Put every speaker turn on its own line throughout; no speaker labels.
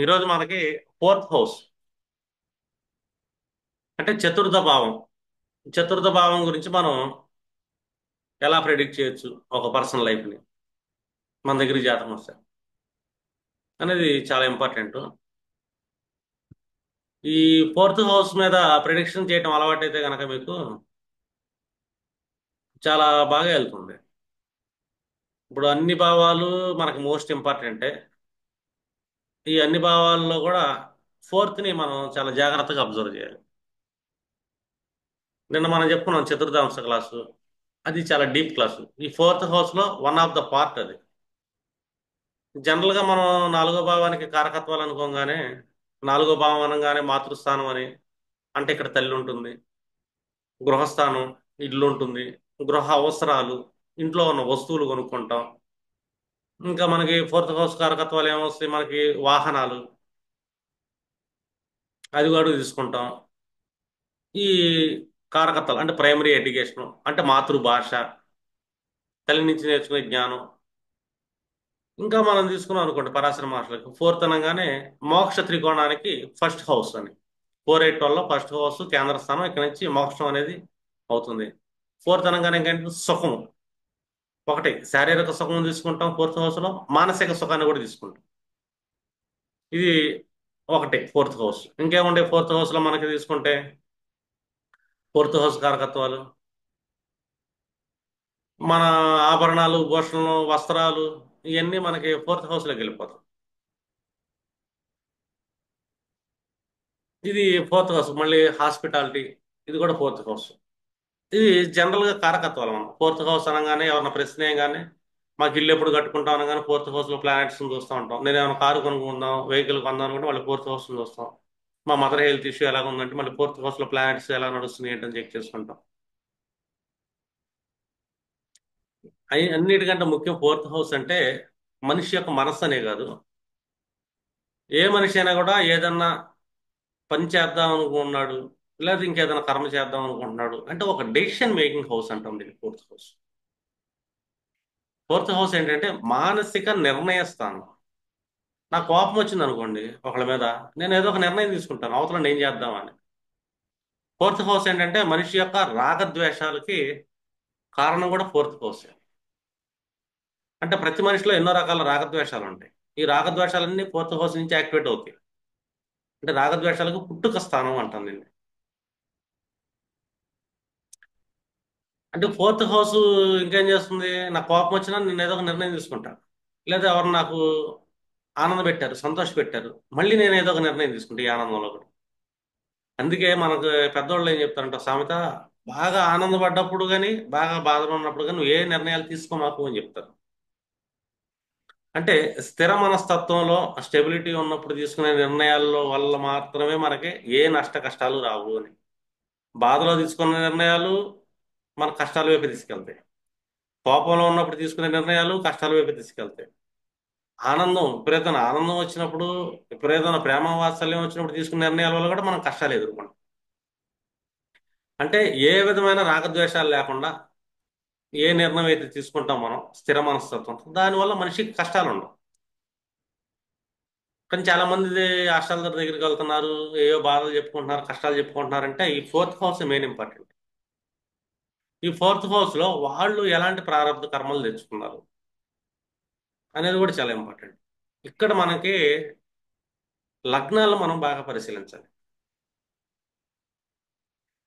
ఈరోజు మనకి fourth house అంటే చతుర్థ భావం. చతుర్థ భావం గురించి మనం ఎలా ప్రెడిక్ట్ చేయొచ్చు ఒక పర్సన్ లైఫ్ని మన దగ్గరికి జాతకం వస్తే అనేది చాలా ఇంపార్టెంట్. ఈ ఫోర్త్ హౌస్ మీద ప్రిడిక్షన్ చేయటం అలవాటైతే కనుక మీకు చాలా బాగా వెళ్తుంది. ఇప్పుడు అన్ని భావాలు మనకి మోస్ట్ ఇంపార్టెంటే. ఈ అన్ని భావాల్లో కూడా ఫోర్త్ని మనం చాలా జాగ్రత్తగా అబ్జర్వ్ చేయాలి. నిన్న మనం చెప్పుకున్నాం చతుర్థాంశ క్లాసు, అది చాలా డీప్ క్లాసు. ఈ ఫోర్త్ హౌస్లో వన్ ఆఫ్ ద పార్ట్ అది. జనరల్గా మనం నాలుగో భావానికి కారకత్వాలు అనుకోగానే, నాలుగో భావం అనగానే మాతృస్థానం అని, అంటే ఇక్కడ తల్లి ఉంటుంది. గృహస్థానం, ఇల్లు ఉంటుంది. గృహ అవసరాలు, ఇంట్లో ఉన్న వస్తువులు కొనుక్కుంటాం. ఇంకా మనకి ఫోర్త్ హౌస్ కారకత్వాలు ఏమొస్తాయి, మనకి వాహనాలు, అది కూడా తీసుకుంటాం. ఈ కారకత్వాలు అంటే ప్రైమరీ ఎడ్యుకేషన్, అంటే మాతృభాష, తల్లి నుంచి నేర్చుకునే జ్ఞానం. ఇంకా మనం తీసుకున్నాం అనుకోండి పరాశర మహర్షులకి ఫోర్త్ అనగానే మోక్ష త్రికోణానికి ఫస్ట్ హౌస్ అని. 4 8 12 ఫస్ట్ హౌస్ కేంద్ర స్థానం, ఇక్కడ నుంచి మోక్షం అనేది అవుతుంది. ఫోర్త్ అనగానే ఏంటంటే సుఖం. ఒకటి శారీరక సుఖం తీసుకుంటాం ఫోర్త్ హౌస్ లో, మానసిక సుఖాన్ని కూడా తీసుకుంటాం. ఇది ఒకటి ఫోర్త్ హౌస్. ఇంకేముండే ఫోర్త్ హౌస్ లో మనకి తీసుకుంటే, ఫోర్త్ హౌస్ కారకత్వాలు మన ఆభరణాలు, భూషణలు, వస్త్రాలు, ఇవన్నీ మనకి ఫోర్త్ హౌస్ లోకి వెళ్ళిపోతాయి. ఇది ఫోర్త్ హౌస్. మళ్ళీ హాస్పిటాలిటీ, ఇది కూడా ఫోర్త్ హౌస్. ఇది జనరల్ గా కారకత్వాలు. మనం ఫోర్త్ హౌస్ అనగానే ఎవరన్నా ప్రశ్న కానీ మాకు ఇల్లు ఎప్పుడు కట్టుకుంటాం అనగానే ఫోర్త్ హౌస్ లో ప్లానెట్స్ చూస్తూ ఉంటాం. నేను ఏమైనా కారు కొనుక్కుందాం, వెహికల్ కొందాం అనుకుంటే మళ్ళీ ఫోర్త్ హౌస్ చూస్తాం. మా మదర్ హెల్త్ ఇష్యూ ఎలా ఉందంటే మళ్ళీ ఫోర్త్ హౌస్ లో ప్లానెట్స్ ఎలా నడుస్తుంది ఏంటని చెక్ చేసుకుంటాం. అన్నిటికంటే ముఖ్యం ఫోర్త్ హౌస్ అంటే మనిషి యొక్క మనస్సు అనే కాదు, ఏ మనిషి అయినా కూడా ఏదన్నా పని చేద్దాం అనుకుంటున్నాడు, లేదా ఇంకేదైనా కర్మ చేద్దాం అనుకుంటున్నాడు అంటే ఒక డెసిషన్ మేకింగ్ హౌస్ అంటాం దీన్ని ఫోర్త్ హౌస్. ఫోర్త్ హౌస్ ఏంటంటే మానసిక నిర్ణయ స్థానం. నాకు కోపం వచ్చింది అనుకోండి ఒకళ్ళ మీద, నేను ఏదో ఒక నిర్ణయం తీసుకుంటాను అవతల ఏం చేద్దామని. ఫోర్త్ హౌస్ ఏంటంటే మనిషి యొక్క రాగద్వేషాలకి కారణం కూడా ఫోర్త్ హౌస్. అంటే ప్రతి మనిషిలో ఎన్నో రకాల రాగద్వేషాలు ఉంటాయి. ఈ రాగద్వేషాలన్నీ ఫోర్త్ హౌస్ నుంచి యాక్టివేట్ అవుతాయి. అంటే రాగద్వేషాలకు పుట్టుక స్థానం అంటాం దీన్ని. అంటే ఫోర్త్ హౌస్ ఇంకేం చేస్తుంది, నాకు కోపం వచ్చినా నేను ఏదో ఒక నిర్ణయం తీసుకుంటాను. లేదా ఎవరు నాకు ఆనంద పెట్టారు, సంతోష పెట్టారు, మళ్ళీ నేను ఏదో ఒక నిర్ణయం తీసుకుంటా ఈ ఆనందంలో కూడా. అందుకే మనకు పెద్దవాళ్ళు ఏం చెప్తారంటే సామెత, బాగా ఆనందపడ్డప్పుడు కానీ బాగా బాధలో ఉన్నప్పుడు కానీ నువ్వు ఏ నిర్ణయాలు తీసుకోమాకు అని చెప్తారు. అంటే స్థిర మనస్తత్వంలో స్టెబిలిటీ ఉన్నప్పుడు తీసుకునే నిర్ణయాల్లో వల్ల మాత్రమే మనకి ఏ నష్ట కష్టాలు రావు అని. బాధలో తీసుకునే నిర్ణయాలు మన కష్టాల వైపు తీసుకెళ్తాయి. కోపంలో ఉన్నప్పుడు తీసుకునే నిర్ణయాలు కష్టాల వైపు తీసుకెళ్తాయి. విపరీతమైన ఆనందం వచ్చినప్పుడు, విపరీతమైన ప్రేమ వాత్సల్యం వచ్చినప్పుడు తీసుకునే నిర్ణయాల వల్ల కూడా మనం కష్టాలు ఎదుర్కొంటాం. అంటే ఏ విధమైన రాగద్వేషాలు లేకుండా ఏ నిర్ణయం అయితే తీసుకుంటాం మనం స్థిర మనస్తత్వం, దానివల్ల మనిషికి కష్టాలు ఉండవు. కానీ చాలా మంది హాస్టల్ దగ్గరికి వెళ్తున్నారు, ఏవో బాధలు చెప్పుకుంటున్నారు, కష్టాలు చెప్పుకుంటున్నారు, అంటే ఈ ఫోర్త్ హౌస్ మెయిన్ ఇంపార్టెంట్. ఈ ఫోర్త్ హౌస్ లో వాళ్ళు ఎలాంటి ప్రారంభ కర్మలు తెచ్చుకున్నారు అనేది కూడా చాలా ఇంపార్టెంట్. ఇక్కడ మనకి లగ్నాలు మనం బాగా పరిశీలించాలి.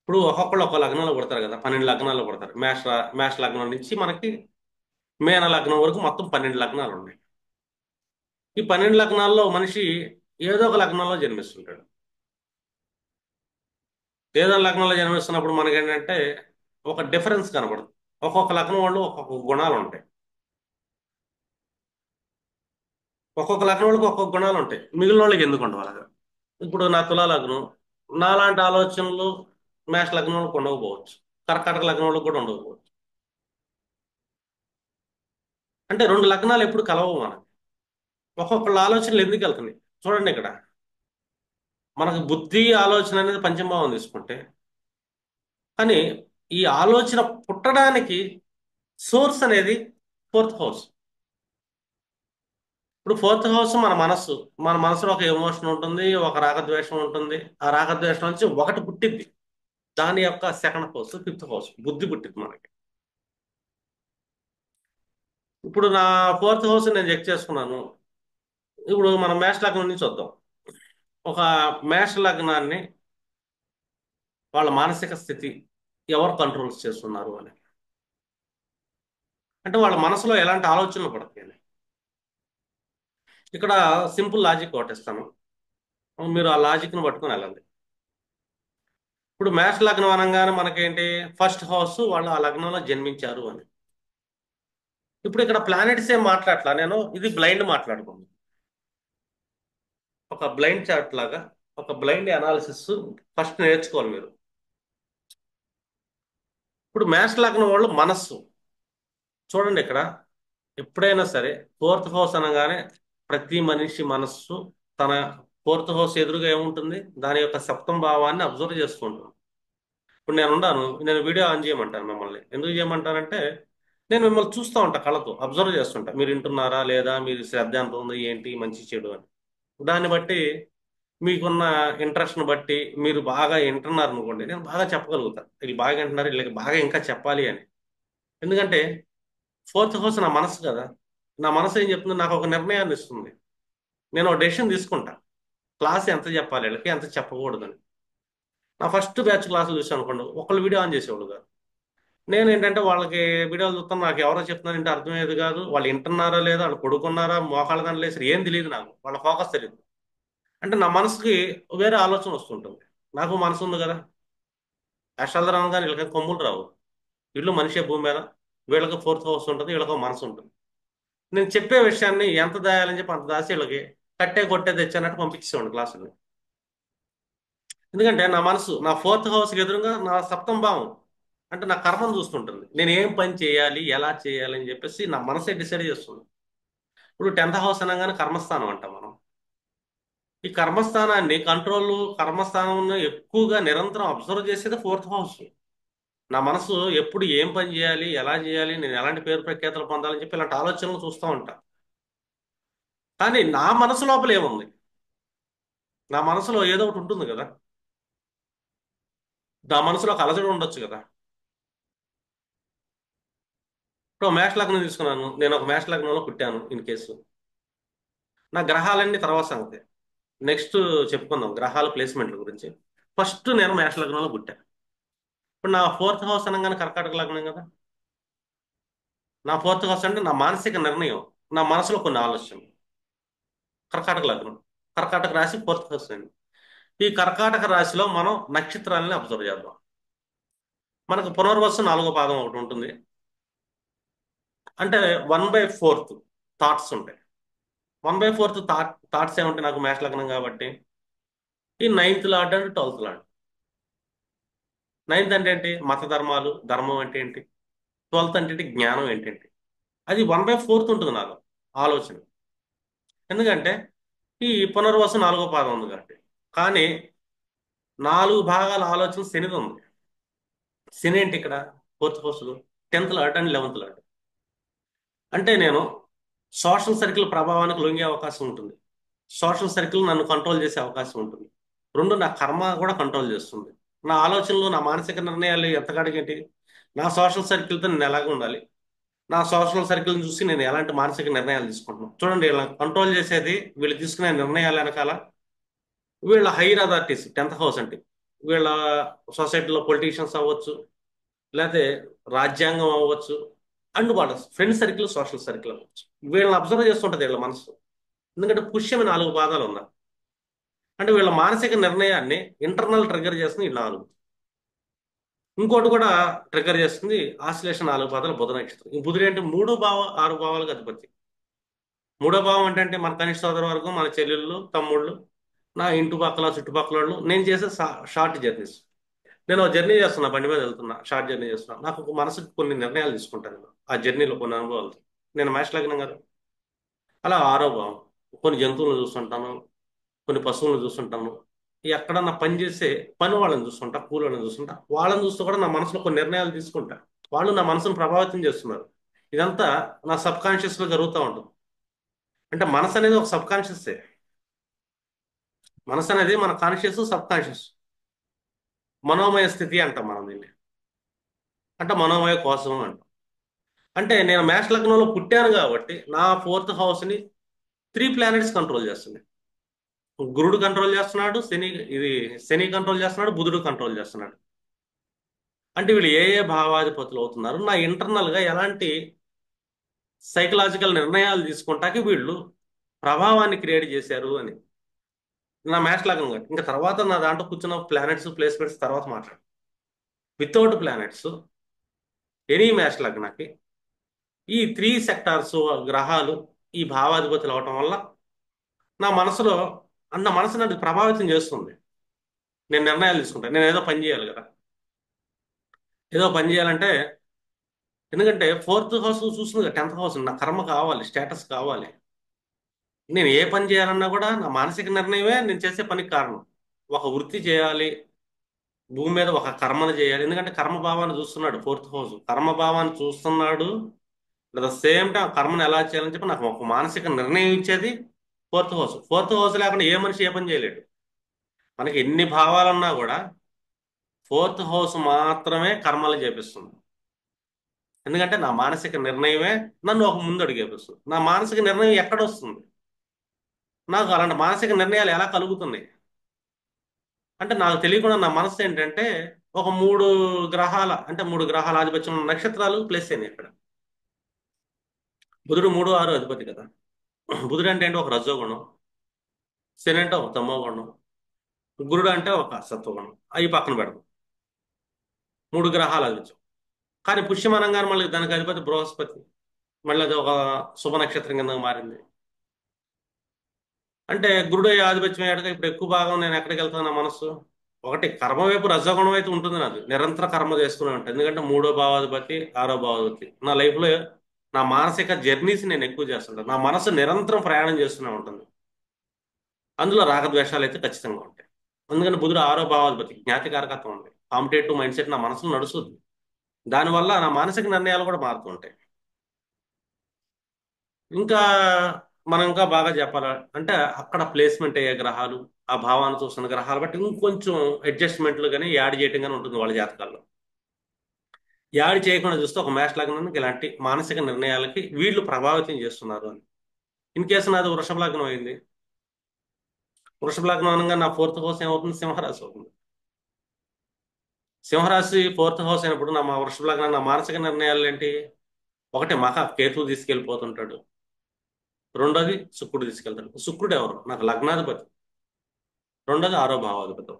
ఇప్పుడు ఒక్కొక్కళ్ళు ఒక్కో లగ్నంలో పుడతారు కదా, 12 లగ్నాల్లో పుడతారు. మేష లగ్నం నుంచి మనకి మీన లగ్నం వరకు మొత్తం 12 లగ్నాలు ఉన్నాయి. ఈ 12 లగ్నాల్లో మనిషి ఏదో ఒక లగ్నంలో జన్మిస్తుంటాడు. ఏదో లగ్నంలో జన్మిస్తున్నప్పుడు మనకి ఏంటంటే ఒక డిఫరెన్స్ కనబడుతుంది. ఒక్కొక్క లగ్నం వాళ్ళు ఒక్కొక్క గుణాలు ఉంటాయి. ఒక్కొక్క లగ్నం వాళ్ళకి ఒక్కొక్క గుణాలు ఉంటాయి, మిగిలిన వాళ్ళకి ఎందుకు ఉండవు అలాగా. ఇప్పుడు నా తులా లగ్నం, నాలాంటి ఆలోచనలు మేష లగ్నం వాళ్ళకి ఉండకపోవచ్చు, కర్కాటక లగ్నం వాళ్ళకి కూడా ఉండకపోవచ్చు. అంటే రెండు లగ్నాలు ఎప్పుడు కలవవు మనకి. ఒక్కొక్కళ్ళ ఆలోచనలు ఎందుకు వెళ్తున్నాయి చూడండి ఇక్కడ. మనకు బుద్ధి ఆలోచన అనేది పంచమభావం తీసుకుంటే, కానీ ఈ ఆలోచన పుట్టడానికి సోర్స్ అనేది ఫోర్త్ హౌస్. ఇప్పుడు ఫోర్త్ హౌస్ మన మనస్సు. మన మనసులో ఒక ఎమోషన్ ఉంటుంది, ఒక రాగద్వేషం ఉంటుంది. ఆ రాగద్వేషం నుంచి ఒకటి పుట్టిద్ది. దాని యొక్క సెకండ్ హౌస్, ఫిఫ్త్ హౌస్ బుద్ధి పుట్టింది మనకి. ఇప్పుడు నా ఫోర్త్ హౌస్ నేను చెక్ చేసుకున్నాను. ఇప్పుడు మనం మేష లగ్నం నుంచి చూద్దాం. ఒక మేష లగ్నాన్ని వాళ్ళ మానసిక స్థితి ఎవరు కంట్రోల్స్ చేస్తున్నారు అని, అంటే వాళ్ళ మనసులో ఎలాంటి ఆలోచనలు పడతాయి. ఇక్కడ సింపుల్ లాజిక్ ఒకటి ఇస్తాను, మీరు ఆ లాజిక్ని పట్టుకొని వెళ్ళండి. ఇప్పుడు మేష లగ్నం అనగానే మనకేంటి, ఫస్ట్ హౌస్ వాళ్ళు ఆ లగ్నంలో జన్మించారు అని. ఇప్పుడు ఇక్కడ ప్లానెట్స్ ఏం మాట్లాడట్లా, నేను ఇది బ్లైండ్ మాట్లాడుకున్నాను. ఒక బ్లైండ్ చార్ట్ లాగా, ఒక బ్లైండ్ అనాలిసిస్ ఫస్ట్ నేర్చుకోవాలి మీరు. ఇప్పుడు మేష లగ్నం వాళ్ళు మనస్సు, చూడండి ఇక్కడ ఎప్పుడైనా సరే ఫోర్త్ హౌస్ అనగానే ప్రతి మనిషి మనస్సు తన ఫోర్త్ హౌస్ ఎదురుగా ఏముంటుంది, దాని యొక్క సప్తమ భావాన్ని అబ్జర్వ్ చేస్తూ ఉంటుంది. ఇప్పుడు నేను ఉన్నాను, నేను వీడియో ఆన్ చేయమంటాను మిమ్మల్ని. ఎందుకు చేయమంటానంటే నేను మిమ్మల్ని చూస్తూ ఉంటా, కళ్ళతో అబ్జర్వ్ చేస్తుంటా, మీరు వింటున్నారా లేదా, మీరు శ్రద్ధ ఎంత ఉంది, ఏంటి మంచి చెడు అని. దాన్ని బట్టి మీకున్న ఇంట్రెస్ట్ని బట్టి మీరు బాగా వింటున్నారు అనుకోండి, నేను బాగా చెప్పగలుగుతాను వీళ్ళు బాగా వింటున్నారు, వీళ్ళకి బాగా ఇంకా చెప్పాలి అని. ఎందుకంటే ఫోర్త్ హౌస్ నా మనసు కదా. నా మనసు ఏం చెప్తుంది, నాకు ఒక నిర్ణయాన్ని ఇస్తుంది. నేను ఒక డెసిషన్ తీసుకుంటా, క్లాస్ ఎంత చెప్పాలి వీళ్ళకి, ఎంత చెప్పకూడదని. నా ఫస్ట్ బ్యాచ్ క్లాసులు చూసాను అనుకోండి, ఒకళ్ళు వీడియో ఆన్ చేసేవాళ్ళు కాదు. నేను ఏంటంటే వాళ్ళకి వీడియోలు చూస్తాను, నాకు ఎవరో చెప్తున్నారంటే అర్థమయ్యేది కాదు, వాళ్ళు వింటున్నారా లేదా, వాళ్ళు పడుకున్నారా, మోకాళ్ళ దాంట్లో వేసి ఏం తెలియదు, నాకు వాళ్ళ ఫోకస్ తెలియదు. అంటే నా మనసుకి వేరే ఆలోచన వస్తుంటుంది. నాకు మనసు ఉంది కదా, అష్టాలు రాను కానీ వీళ్ళకి కొమ్ములు రావు. వీళ్ళు మనిషే భూమి మీద, వీళ్ళకి ఫోర్త్ హౌస్ ఉంటుంది, వీళ్ళకి మనసు ఉంటుంది. నేను చెప్పే విషయాన్ని ఎంత దాయాలని చెప్పి అంత దాసి వీళ్ళకి కట్టే కొట్టే తెచ్చానట్టు పంపించేవాడు క్లాసులు. ఎందుకంటే నా మనసు నా ఫోర్త్ హౌస్కి ఎదురుగా నా సప్తమ భావం, అంటే నా కర్మను చూస్తుంటుంది. నేను ఏం పని చేయాలి, ఎలా చేయాలి అని చెప్పేసి నా మనసే డిసైడ్ చేస్తుంది. ఇప్పుడు 10th హౌస్ అనగానే కర్మస్థానం అంటాం మనం. ఈ కర్మస్థానాన్ని కంట్రోల్, కర్మస్థానం ఎక్కువగా నిరంతరం అబ్జర్వ్ చేసేది ఫోర్త్ హౌస్. నా మనసు ఎప్పుడు ఏం పని చేయాలి, ఎలా చేయాలి, నేను ఎలాంటి పేరు ప్రఖ్యాతలు పొందాలని చెప్పి ఇలాంటి ఆలోచనలు చూస్తూ ఉంటా. కానీ నా మనసు లోపల ఏముంది, నా మనసులో ఏదో ఒకటి ఉంటుంది కదా. నా మనసులో ఒక అలజడి ఉండొచ్చు కదా. ఇప్పుడు మేష లగ్నం తీసుకున్నాను, నేను ఒక మేష లగ్నంలో పుట్టాను ఇన్ కేసు. నా గ్రహాలన్నీ తర్వాత సంగతి, నెక్స్ట్ చెప్పుకుందాం గ్రహాల ప్లేస్మెంట్ల గురించి. ఫస్ట్ నేను మేష లగ్నంలో పుట్టాను. ఇప్పుడు నా ఫోర్త్ హౌస్ అనగానే కర్కాటక లగ్నం కదా. నా ఫోర్త్ హౌస్ అంటే నా మానసిక నిర్ణయం, నా మనసులో కొన్ని ఆలోచనలు. కర్కాటక లగ్నం, కర్కాటక రాశి ఫోర్త్ హౌస్ అండి. ఈ కర్కాటక రాశిలో మనం నక్షత్రాలని అబ్జర్వ్ చేద్దాం. మనకు పునర్వసు 4వ పాదం ఒకటి ఉంటుంది, అంటే 1/4 థాట్స్ ఉంటాయి. 1/4 థాట్స్ ఏమంటే నాకు మేష లగ్నం కాబట్టి ఈ ninth lord and 12th lord. Ninth అంటే ఏంటి, మత ధర్మాలు, ధర్మం అంటే ఏంటి. 12th అంటే ఏంటి, జ్ఞానం ఏంటంటే. అది 1/4 ఉంటుంది నాలో ఆలోచన. ఎందుకంటే ఈ పునర్వసు 4వ పాదం ఉంది కాబట్టి. కానీ 4 భాగాల ఆలోచన శనిది ఉంది. శని ఏంటి ఇక్కడ, fourth house, 10th lord and 11th lord. అంటే నేను సోషల్ సర్కిల్ ప్రభావానికి లొంగే అవకాశం ఉంటుంది. సోషల్ సర్కిల్ నన్ను కంట్రోల్ చేసే అవకాశం ఉంటుంది. రెండు, నా కర్మ కూడా కంట్రోల్ చేస్తుంది. నా ఆలోచనలు, నా మానసిక నిర్ణయాలు ఎంతకాడికేంటి, నా సోషల్ సర్కిల్తో నేను ఎలాగ ఉండాలి, నా సోషల్ సర్కిల్ని చూసి నేను ఎలాంటి మానసిక నిర్ణయాలు తీసుకుంటున్నాను. చూడండి, ఇలా కంట్రోల్ చేసేది వీళ్ళు తీసుకునే నిర్ణయాలు వెనకాల వీళ్ళ హైయర్ అథారిటీస్. 10th హౌస్ అంటే వీళ్ళ సొసైటీలో పొలిటీషియన్స్ అవ్వచ్చు, లేకపోతే రాజ్యాంగం అవ్వచ్చు, అండ్ వాళ్ళ ఫ్రెండ్ సర్కిల్, సోషల్ సర్కిల్ అవ్వచ్చు. వీళ్ళని అబ్జర్వ్ చేస్తుంటది వీళ్ళ మనసు. ఎందుకంటే పుష్యమి 4 పాదాలు ఉన్నాయి, అంటే వీళ్ళ మానసిక నిర్ణయాన్ని ఇంటర్నల్ ట్రిగర్ చేస్తుంది ఈ 4. ఇంకోటి కూడా ట్రిగర్ చేస్తుంది, ఆశ్లేష 4 పాదాలు బుధ నక్షత్రం. ఈ బుధుడు అంటే 3 భావ 6 భావాలకు అధిపతి. 3వ భావం అంటే మన కనిష్ట సోదర వర్గం, మన చెల్లెళ్ళు, తమ్ముళ్ళు, నా ఇంటి పక్కల చుట్టుపక్కల వాళ్ళు, నేను చేసే షార్ట్ జర్నీస్. నేను జర్నీ చేస్తున్నా, బండి మీద వెళ్తున్నా, షార్ట్ జర్నీ చేస్తున్నా, నాకు ఒక మనసుకు కొన్ని నిర్ణయాలు తీసుకుంటాను నేను ఆ జర్నీలో, కొన్ని అనుభవాలు. నేను మేష లగ్నం కదా. అలా 6వ భావం, కొన్ని జంతువులను చూస్తుంటాను, కొన్ని పశువులను చూస్తుంటాను, ఎక్కడన్నా పని చేసే పని వాళ్ళని చూస్తుంటా, కూలి వాళ్ళని చూస్తుంటా. వాళ్ళని చూస్తూ కూడా నా మనసులో కొన్ని నిర్ణయాలు తీసుకుంటా. వాళ్ళు నా మనసును ప్రభావితం చేస్తున్నారు. ఇదంతా నా సబ్ కాన్షియస్లో జరుగుతూ ఉంటుంది. అంటే మనసు అనేది ఒక సబ్ కాన్షియస్. మనసు అనేది మన కాన్షియస్ సబ్ కాన్షియస్ మనోమయ స్థితి అంటాం మనం దీన్ని. అంటే మనోమయ కోసం అంటాం. అంటే నేను మేష లగ్నంలో పుట్టాను కాబట్టి నా ఫోర్త్ హౌస్ ని 3 ప్లానెట్స్ కంట్రోల్ చేస్తుంది. గురుడు కంట్రోల్ చేస్తున్నాడు, ఇది శని కంట్రోల్ చేస్తున్నాడు, బుధుడు కంట్రోల్ చేస్తున్నాడు. అంటే వీళ్ళు ఏ ఏ భావాధిపతులు అవుతున్నారు, నా ఇంటర్నల్ గా ఎలాంటి సైకలాజికల్ నిర్ణయాలు తీసుకుంటాకి వీళ్ళు ప్రభావాన్ని క్రియేట్ చేశారు అని నా మ్యాథ్స్ లాగా కాదు. ఇంకా తర్వాత నా దాంట్లో కూర్చున్న ప్లానెట్స్ ప్లేస్మెంట్స్ తర్వాత మాట్లాడు. వితౌట్ ప్లానెట్స్ ఎనీ మ్యాథ్స్ లగ్నాకి ఈ 3 సెక్టార్స్ గ్రహాలు ఈ భావాధిపతులు అవటం వల్ల నా మనసులో నా మనసుని అది ప్రభావితం చేస్తుంది. నేను నిర్ణయాలు తీసుకుంటాను. నేను ఏదో పని చేయాలి కదా. ఏదో పని చేయాలంటే, ఎందుకంటే ఫోర్త్ హౌస్ చూస్తుంది కదా, 10th హౌస్ నా కర్మ కావాలి, స్టేటస్ కావాలి. నేను ఏ పని చేయాలన్నా కూడా నా మానసిక నిర్ణయమే నేను చేసే పనికి కారణం. ఒక వృత్తి చేయాలి, భూమి మీద ఒక కర్మను చేయాలి. ఎందుకంటే కర్మభావాన్ని చూస్తున్నాడు ఫోర్త్ హౌస్, కర్మభావాన్ని చూస్తున్నాడు. అట్ ద సేమ్ టైం కర్మను ఎలా చేయాలని చెప్పి నాకు ఒక మానసిక నిర్ణయం ఇచ్చేది ఫోర్త్ హౌస్. ఫోర్త్ హౌస్ లేకుండా ఏ మనిషి ఏ పని చేయలేడు. మనకి ఎన్ని భావాలన్నా కూడా ఫోర్త్ హౌస్ మాత్రమే కర్మలు చేపిస్తుంది. ఎందుకంటే నా మానసిక నిర్ణయమే నన్ను ఒక ముందు అడిగేపిస్తుంది. నా మానసిక నిర్ణయం ఎక్కడ వస్తుంది, నాకు అలాంటి మానసిక నిర్ణయాలు ఎలా కలుగుతున్నాయి అంటే నాకు తెలియకుండా నా మనసు ఏంటంటే ఒక 3 గ్రహాల, అంటే 3 గ్రహాల ఆధిపత్యం ఉన్న నక్షత్రాలు ప్లేస్ అయినాయి ఇక్కడ. బుధుడు 3, 6 అధిపతి కదా. బుధుడు అంటే ఏంటి, ఒక రజోగుణం. శని అంటే ఒక తమో గుణం. గురుడు అంటే ఒక సత్వగుణం. అవి పక్కన పెడదాం. 3 గ్రహాల ఆధిపత్యం. కానీ పుష్యమానంగానే మళ్ళీ దానికి అధిపతి బృహస్పతి. మళ్ళీ అది ఒక శుభ నక్షత్రం కింద మారింది. అంటే గురుడు ఆధిపత్యం అయ్యాడుగా, ఇప్పుడు ఎక్కువ భాగం నేను ఎక్కడికి వెళ్తాను నా మనసు, ఒకటి కర్మ వైపు రజోగుణం అయితే ఉంటుంది నాది. నిరంతర కర్మ చేసుకునే ఉంటాను. ఎందుకంటే 3వ భావాధిపతి 6వ భావాధిపతి నా లైఫ్ లో నా మానసిక జర్నీస్ నేను ఎక్కువ చేస్తుంటాను. నా మనసు నిరంతరం ప్రయాణం చేస్తూనే ఉంటుంది. అందులో రాగద్వేషాలు అయితే ఖచ్చితంగా ఉంటాయి. ఎందుకంటే బుధుడు 6వ భావాధిపతి, జ్ఞాతికారకత్వం ఉంది. కాంపిటేటివ్ మైండ్ సెట్ నా మనసులో నడుస్తుంది. దానివల్ల నా మానసిక నిర్ణయాలు కూడా మారుతూ ఉంటాయి. ఇంకా మనం ఇంకా బాగా చెప్పాల అంటే అక్కడ ప్లేస్మెంట్ అయ్యే గ్రహాలు, ఆ భావాన్ని చూస్తున్న గ్రహాలు బట్టి ఇంకొంచెం అడ్జస్ట్మెంట్లు కానీ యాడ్ చేయటం కానీ ఉంటుంది వాళ్ళ జాతకాల్లో. యాడ్ చేయకుండా చూస్తే ఒక మేష లగ్నానికి ఇలాంటి మానసిక నిర్ణయాలకి వీళ్ళు ప్రభావితం చేస్తున్నారు అని. ఇన్ కేసు నాది వృషభ లగ్నం అయింది. వృషభ లగ్నం అనగా నా ఫోర్త్ హౌస్ ఏమవుతుంది, సింహరాశి అవుతుంది. సింహరాశి ఫోర్త్ హౌస్ అయినప్పుడు మా వృషభ లగ్నం నా మానసిక నిర్ణయాలు ఏంటి, ఒకటి మహా కేతువు తీసుకెళ్ళిపోతుంటాడు. రెండోది శుక్రుడు తీసుకెళ్తాడు. శుక్రుడు ఎవరు, నాకు లగ్నాధిపతి. రెండోది 6వ భావాధిపతి.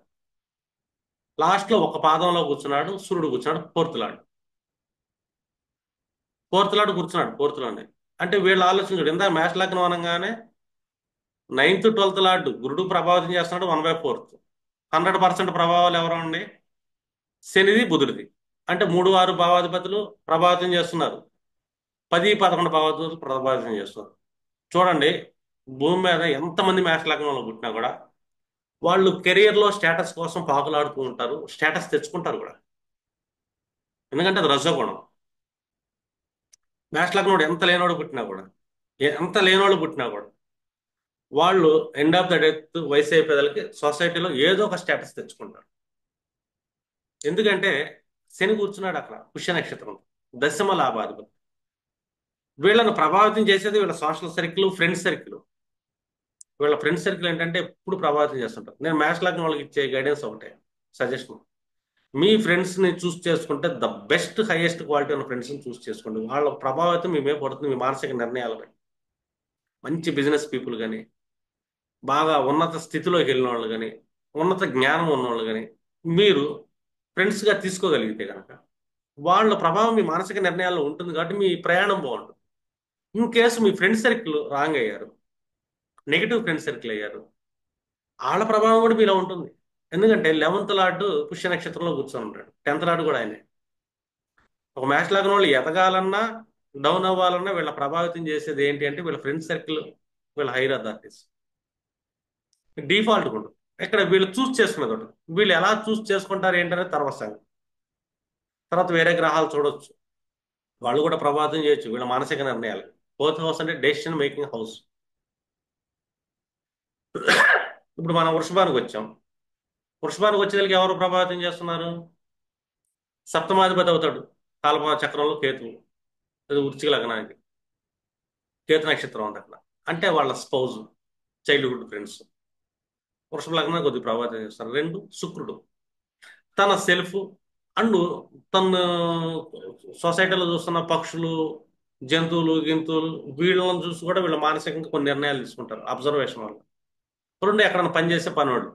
లాస్ట్ లో ఒక పాదంలో కూర్చున్నాడు సూర్యుడు, కూర్చున్నాడు ఫోర్త్ లాడు కూర్చున్నాడు ఫోర్త్ లోనే. అంటే వీళ్ళు ఆలోచించాడు ఇందాక మేష లగ్నం అనగానే 9th 12th లార్డ్ గురుడు ప్రభావితం చేస్తున్నాడు 1/4. 100% ప్రభావాలు ఎవరు అండి, శనిది బుధుడిది. అంటే 3, 6 భావాధిపతులు ప్రభావితం చేస్తున్నారు. 10, 11 భావాధిపతులు ప్రభావితం చేస్తున్నారు. చూడండి, భూమి మీద ఎంతమంది మేష లగ్నంలో పుట్టినా కూడా వాళ్ళు కెరియర్ లో స్టేటస్ కోసం పాకులాడుతూ ఉంటారు, స్టేటస్ తెచ్చుకుంటారు కూడా. ఎందుకంటే అది రజోగుణం. మేష లగ్నుడు ఎంత లేనోడు పుట్టినా కూడా వాళ్ళు ఎండ్ ఆఫ్ ద డెత్ వయసు అయిపోయేదానికి సొసైటీలో ఏదో ఒక స్టేటస్ తెచ్చుకుంటారు. ఎందుకంటే శని కూర్చున్నాడు అక్కడ పుష్య నక్షత్రం, దశమ లాభాధిపతి. వీళ్ళను ప్రభావితం చేసేది వీళ్ళ సోషల్ సర్కిల్, ఫ్రెండ్ సర్కిల్. వీళ్ళ ఫ్రెండ్ సర్కిల్ ఏంటంటే ఎప్పుడు ప్రభావితం చేస్తుంటారు. నేను మ్యాథ్స్ లాగా వాళ్ళకి ఇచ్చే గైడెన్స్ ఒకటే, సజెషన్. మీ ఫ్రెండ్స్ ని చూస్ చేసుకుంటే ద బెస్ట్ హైయెస్ట్ క్వాలిటీ ఉన్న ఫ్రెండ్స్ ని చూస్ చేసుకోండి. వాళ్ళ ప్రభావితం మీ మీద పడుతుంది, మీ మానసిక నిర్ణయాలపై. మంచి బిజినెస్ పీపుల్ కానీ, బాగా ఉన్నత స్థితిలోకి వెళ్ళిన వాళ్ళు కానీ, ఉన్నత జ్ఞానం ఉన్నవాళ్ళు కానీ మీరు ఫ్రెండ్స్గా తీసుకోగలిగితే కనుక వాళ్ళ ప్రభావం మీ మానసిక నిర్ణయాల్లో ఉంటుంది కాబట్టి మీ ప్రయాణం బాగుంటుంది. In case me friend circle wrong అయ్యారు, నెగిటివ్ ఫ్రెండ్ సర్కిల్ అయ్యారు, వాళ్ళ ప్రభావం కూడా మీలో ఉంటుంది. ఎందుకంటే 11th లార్డ్ పుష్య నక్షత్రంలో కూర్చొని ఉంటాడు, 10th లార్డ్ కూడా ఆయనే. ఒక మ్యాచ్ లాగా వాళ్ళు ఎదగాలన్నా డౌన్ అవ్వాలన్నా వీళ్ళ ప్రభావితం చేసేది ఏంటి అంటే వీళ్ళ ఫ్రెండ్ సర్కిల్, వీళ్ళ హైర్ అథారిటీస్. డిఫాల్ట్ ఉంటుంది. ఇక్కడ వీళ్ళు చూస్ చేసుకునేది ఒకటి. వీళ్ళు ఎలా చూస్ చేసుకుంటారు ఏంటనే తర్వాత సంగతి. తర్వాత వేరే గ్రహాలు చూడొచ్చు, వాళ్ళు కూడా ప్రభావితం చేయొచ్చు వీళ్ళ మానసిక నిర్ణయాలు. ఫోర్త్ హౌస్ అంటే డెసిషన్ మేకింగ్ హౌస్. ఇప్పుడు మనం వృషభానికి వచ్చాం. వృషభానికి వచ్చేదానికి ఎవరు ప్రభావితం చేస్తున్నారు? సప్తమాధిపతి అవుతాడు కాలప చక్రంలో కేతువు. అది వృశ్చిక లగ్నానికి కేతు నక్షత్రం ఉంది అక్కడ. అంటే వాళ్ళ స్పౌజ్, చైల్డ్హుడ్ ఫ్రెండ్స్ వృషభ లగ్నాన్ని కొద్దిగా ప్రభావితం చేస్తారు. రెండు, శుక్రుడు తన సెల్ఫ్ అండ్ తన సొసైటీలో చూస్తున్న పక్షులు, జంతువులు గింతువులు, వీళ్ళని చూసి కూడా వీళ్ళు మానసికంగా కొన్ని నిర్ణయాలు తీసుకుంటారు అబ్జర్వేషన్ వల్ల. రెండు, ఎక్కడైనా పనిచేసే పనివాడు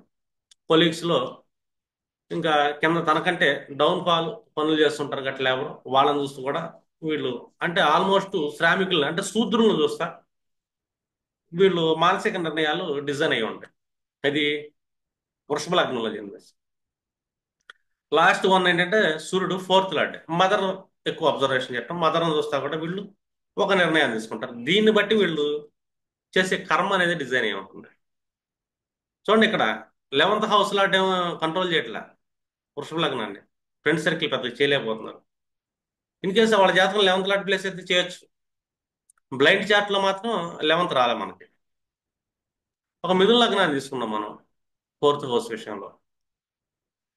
కొలీగ్స్ లో ఇంకా కింద తనకంటే డౌన్ ఫాల్ పనులు చేస్తుంటారు గట్ల ఎవరు వాళ్ళని చూస్తూ కూడా వీళ్ళు, అంటే ఆల్మోస్ట్ శ్రామికులను అంటే శూద్రులను చూస్తా వీళ్ళు మానసిక నిర్ణయాలు డిజైన్ అయ్యి ఉంటాయి. అది వృషభ లగ్నంలో జన్మిస్తుంది. లాస్ట్ వన్ ఏంటంటే సూర్యుడు ఫోర్త్ లార్డ్, మదర్ ఎక్కువ అబ్జర్వేషన్ చేయటం, మదర్ని చూస్తా కూడా వీళ్ళు ఒక నిర్ణయం తీసుకుంటారు. దీన్ని బట్టి వీళ్ళు చేసే కర్మ అనేది డిజైన్ అయి ఉంటుంది. చూడండి ఇక్కడ 11th హౌస్ లార్డ్ ఏమో కంట్రోల్ చేయట్లే వృషభ లగ్నాన్ని, ఫ్రెండ్ సర్కిల్ పెద్దగా చేయలేకపోతున్నారు. ఇన్ కేసు వాళ్ళ జాతకం 11th లార్డ్ ప్లేస్ అయితే చేయొచ్చు. బ్లైండ్ చార్ట్ లో మాత్రం 11th రాలే మనకి. ఒక మిథున లగ్నాన్ని తీసుకున్నాం మనం ఫోర్త్ హౌస్ విషయంలో.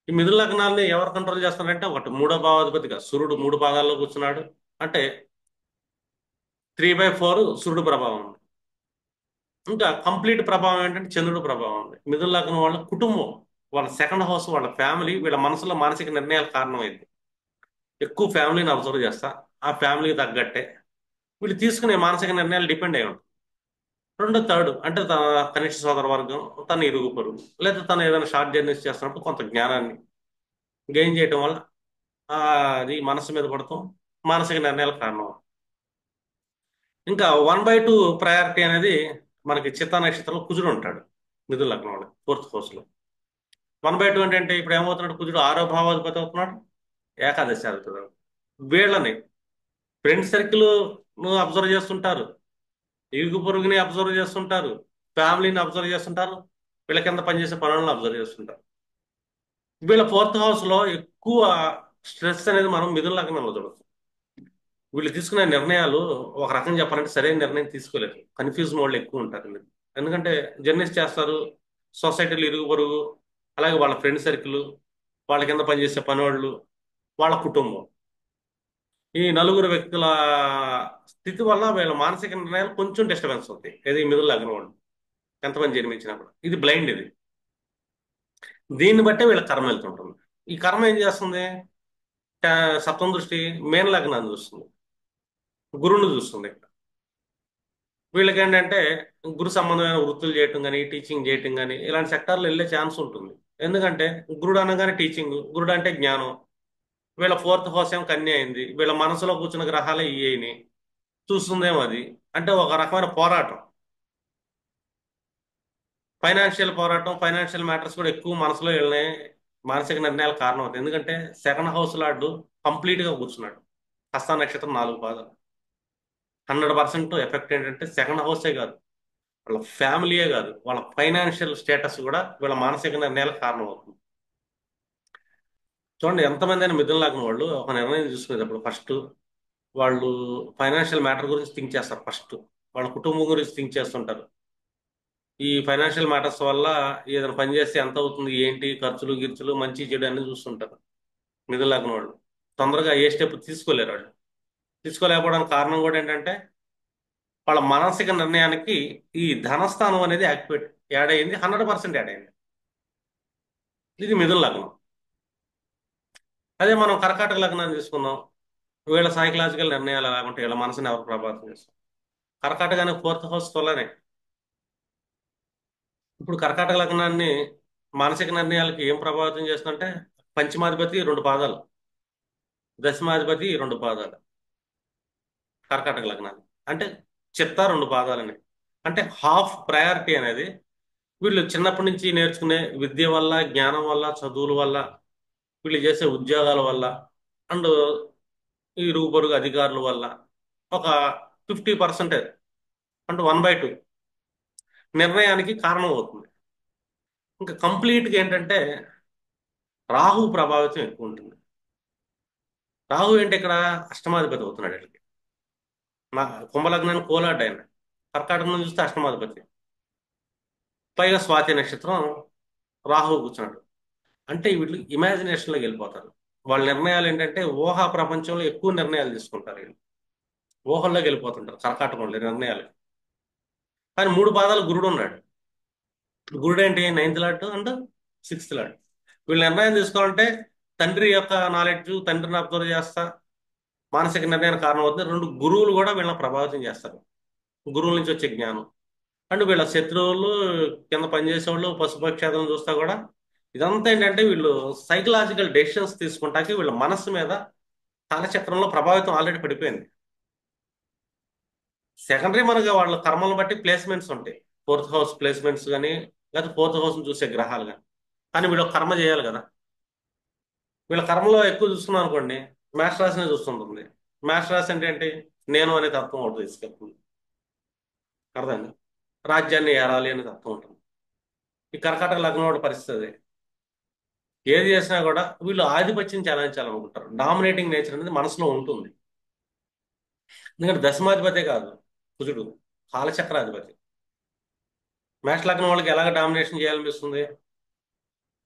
ఈ మిథున లగ్నాన్ని ఎవరు కంట్రోల్ చేస్తున్నారంటే ఒకటి మూడో భావాధిపతిగా సూర్యుడు 3 పాదాల్లో కూర్చున్నాడు. అంటే 3/4 సూర్యుడు ప్రభావం ఉంది. ఇంకా కంప్లీట్ ప్రభావం ఏంటంటే చంద్రుడు ప్రభావం ఉంది. మిథున లగ్నం వాళ్ళ కుటుంబం, వాళ్ళ సెకండ్ హౌస్, వాళ్ళ ఫ్యామిలీ వీళ్ళ మనసులో మానసిక నిర్ణయాలకు కారణమైంది. ఎక్కువ ఫ్యామిలీని అబ్జర్వ్ చేస్తా, ఆ ఫ్యామిలీకి తగ్గట్టే వీళ్ళు తీసుకునే మానసిక నిర్ణయాలు డిపెండ్ అయి ఉంటాయి. రెండో, థర్డ్ అంటే తన కనిష్ట సోదర వర్గం, తన ఇరుగు పొరుగు, లేదా తను ఏదైనా షార్ట్ జర్నీస్ చేస్తున్నప్పుడు కొంత జ్ఞానాన్ని గెయిన్ చేయడం వల్ల ఆ, అది మనసు మీద పడతాం, మానసిక నిర్ణయాలకు కారణం. ఇంకా 1/2 ప్రయారిటీ అనేది మనకి చిత్తా నక్షత్రంలో కుజుడు ఉంటాడు మిథున లగ్నంలో ఫోర్త్ హౌస్ లో. 1/2 ఏంటంటే ఇప్పుడు ఏమవుతున్నాడు, కుజుడు 6వ భావాధిపతి అవుతున్నాడు, ఏకాదశి అవుతున్నాడు. వీళ్ళని ఫ్రెండ్ సర్కిల్ అబ్జర్వ్ చేస్తుంటారు, ఇరుగు పొరుగుని అబ్జర్వ్ చేస్తుంటారు, ఫ్యామిలీని అబ్జర్వ్ చేస్తుంటారు, వీళ్ళ కింద పనిచేసే పనులను అబ్జర్వ్ చేస్తుంటారు. వీళ్ళ ఫోర్త్ హౌస్ లో ఎక్కువ స్ట్రెస్ అనేది మనం మిథున లగ్నంలో చూడవచ్చు. వీళ్ళు తీసుకునే నిర్ణయాలు ఒక రకం చెప్పాలంటే సరైన నిర్ణయం తీసుకోలేరు, కన్ఫ్యూజ్ మోడ్లో ఎక్కువ ఉంటారు వీళ్ళు. ఎందుకంటే జర్నీస్ చేస్తారు, సొసైటీలు ఇరుగు పొరుగు, అలాగే వాళ్ళ ఫ్రెండ్ సర్కిల్, వాళ్ళ కింద పనిచేసే పనివాళ్ళు, వాళ్ళ కుటుంబం, ఈ నలుగురు వ్యక్తుల స్థితి వల్ల వీళ్ళ మానసిక నిర్ణయాలు కొంచెం డిస్టర్బెన్స్ అవుతాయి. ఇది మిథున లగ్నం వాళ్ళు ఎంతమంది జన్మించినప్పుడు ఇది బ్లైండ్ ఇది. దీన్ని బట్టే వీళ్ళ కర్మ వెళ్తుంటుంది. ఈ కర్మ ఏం చేస్తుంది? సప్తమ దృష్టి మేన లగ్నాన్ని చూస్తుంది, గురువుని చూస్తుంది. వీళ్ళకి ఏంటంటే గురు సంబంధమైన వృత్తులు చేయటం కానీ, టీచింగ్ చేయటం కానీ, ఇలాంటి సెక్టార్లో వెళ్ళే ఛాన్స్ ఉంటుంది. ఎందుకంటే గురుడు అనగానే టీచింగ్, గురుడు అంటే జ్ఞానం. వీళ్ళ ఫోర్త్ హౌస్ ఏమో కన్య అయింది, వీళ్ళ మనసులో కూర్చున్న గ్రహాలే ఇయ్యని చూస్తుందేమో అది. అంటే ఒక రకమైన పోరాటం, ఫైనాన్షియల్ పోరాటం, ఫైనాన్షియల్ మ్యాటర్స్ కూడా ఎక్కువ మనసులో వీళ్ళని మానసిక నిర్ణయాల కారణం అవుతుంది. ఎందుకంటే సెకండ్ హౌస్ లార్డు కంప్లీట్ గా కూర్చున్నాడు, హస్త నక్షత్రం 4 పాదాలు. 100% ఎఫెక్ట్ ఏంటంటే సెకండ్ హౌసే కాదు, వాళ్ళ ఫ్యామిలీయే కాదు, వాళ్ళ ఫైనాన్షియల్ స్టేటస్ కూడా వీళ్ళ మానసిక నిర్ణయాలకు కారణం అవుతుంది. చూడండి, ఎంతమంది అయినా మిథున లగ్నం వాళ్ళు ఒక నిర్ణయం తీసుకునేటప్పుడు ఫస్ట్ వాళ్ళు ఫైనాన్షియల్ మ్యాటర్ గురించి థింక్ చేస్తారు. ఫస్ట్ వాళ్ళ కుటుంబం గురించి థింక్ చేస్తుంటారు. ఈ ఫైనాన్షియల్ మ్యాటర్స్ వల్ల ఏదైనా పని చేస్తే ఎంత అవుతుంది, ఏంటి ఖర్చులు గిర్చులు, మంచి చెడు అన్ని చూస్తుంటారు. మిథున లగ్నం వాళ్ళు తొందరగా ఏ స్టెప్ తీసుకోలేరు. వాళ్ళు తీసుకోలేకపోవడానికి కారణం కూడా ఏంటంటే వాళ్ళ మానసిక నిర్ణయానికి ఈ ధనస్థానం అనేది యాడ్ అయింది, 100% యాడ్ అయింది. ఇది మిథున లగ్నం. అదే మనం కర్కాటక లగ్నాన్ని తీసుకుందాం. వీళ్ళ సైకలాజికల్ నిర్ణయాలు ఎలా ఉంటాయి, వీళ్ళ మనసుని ఎవరు ప్రభావితం చేస్తారు? కర్కాటక అనే ఫోర్త్ హౌస్ తోలనే. ఇప్పుడు కర్కాటక లగ్నాన్ని మానసిక నిర్ణయాలకి ఏం ప్రభావితం చేస్తుందంటే పంచమాధిపతి 2 పాదాలు, దశమాధిపతి 2 పాదాలు కర్కాటక లగ్నాన్ని. అంటే చిత్త 2 పాదాలని, అంటే హాఫ్ ప్రయారిటీ అనేది వీళ్ళు చిన్నప్పటి నుంచి నేర్చుకునే విద్య వల్ల, జ్ఞానం వల్ల, చదువుల వల్ల, వీళ్ళు చేసే ఉద్యోగాల వల్ల, అండ్ ఈ ఇరుగు పొరుగు అధికారుల వల్ల ఒక 50% అంటే 1/2 నిర్ణయానికి కారణం అవుతుంది. ఇంకా కంప్లీట్గా ఏంటంటే రాహు ప్రభావితం ఎక్కువ ఉంటుంది. రాహు ఏంటి ఇక్కడ అష్టమాధిపతి అవుతున్నాడు వీళ్ళకి. నా కుంభలగ్నాన్ని కోలాడ్ ఆయన, కర్కాటకం నుంచి చూస్తే అష్టమాధిపతి. పైగా స్వాతి నక్షత్రం రాహువు కూర్చున్నాడు. అంటే వీళ్ళు ఇమాజినేషన్లోకి వెళ్ళిపోతారు. వాళ్ళ నిర్ణయాలు ఏంటంటే ఊహా ప్రపంచంలో ఎక్కువ నిర్ణయాలు తీసుకుంటారు వీళ్ళు. ఊహల్లోకి వెళ్ళిపోతుంటారు కర్కాటకంలో నిర్ణయాలు. కానీ 3 పాదాలు గురుడు ఉన్నాడు. గురుడు ఏంటి? Ninth lot and sixth lot. వీళ్ళు నిర్ణయం తీసుకోవాలంటే తండ్రి యొక్క నాలెడ్జ్, తండ్రిని అబ్జర్వ్ చేస్తా మానసిక నిర్ణయానికి కారణం అవుతుంది. 2 గురువులు కూడా వీళ్ళని ప్రభావితం చేస్తారు. గురువుల నుంచి వచ్చే జ్ఞానం. అండ్ వీళ్ళ శత్రువులు, కింద పనిచేసేవాళ్ళు, పశుపక్షాదులను చూస్తా కూడా ఇదంతా ఏంటంటే వీళ్ళు సైకలాజికల్ డెసిషన్స్ తీసుకుంటాకి వీళ్ళ మనస్సు మీద కాలచక్రంలో ప్రభావితం ఆల్రెడీ పడిపోయింది. సెకండరీ మనగా వాళ్ళ కర్మలను బట్టి ప్లేస్మెంట్స్ ఉంటాయి. ఫోర్త్ హౌస్ ప్లేస్మెంట్స్ కానీ, లేకపోతే ఫోర్త్ హౌస్ చూసే గ్రహాలు కానీ. కానీ వీళ్ళు ఒక కర్మ చేయాలి కదా. వీళ్ళ కర్మలో ఎక్కువ చూసుకున్నాం అనుకోండి, మేష రాశినే చూస్తుంటుంది. మేష రాశి అంటే ఏంటి? నేను అనే తత్వం ఒకటి తీసుకెళ్తుంది. అర్థంగా రాజ్యాన్ని ఏరాలి అనే తత్వం ఉంటుంది. ఈ కర్కాటక లగ్నం వాడి పరిస్థితి అదే. ఏది చేసినా కూడా వీళ్ళు ఆధిపత్యం చెలాయించాలనుకుంటారు. డామినేటింగ్ నేచర్ అనేది మనసులో ఉంటుంది. ఎందుకంటే దశమాధిపతే కాదు కుజుడు, కాలచక్రాధిపతి. మేష లగ్నం వాళ్ళకి ఎలాగ డామినేషన్ చేయాలనిపిస్తుంది?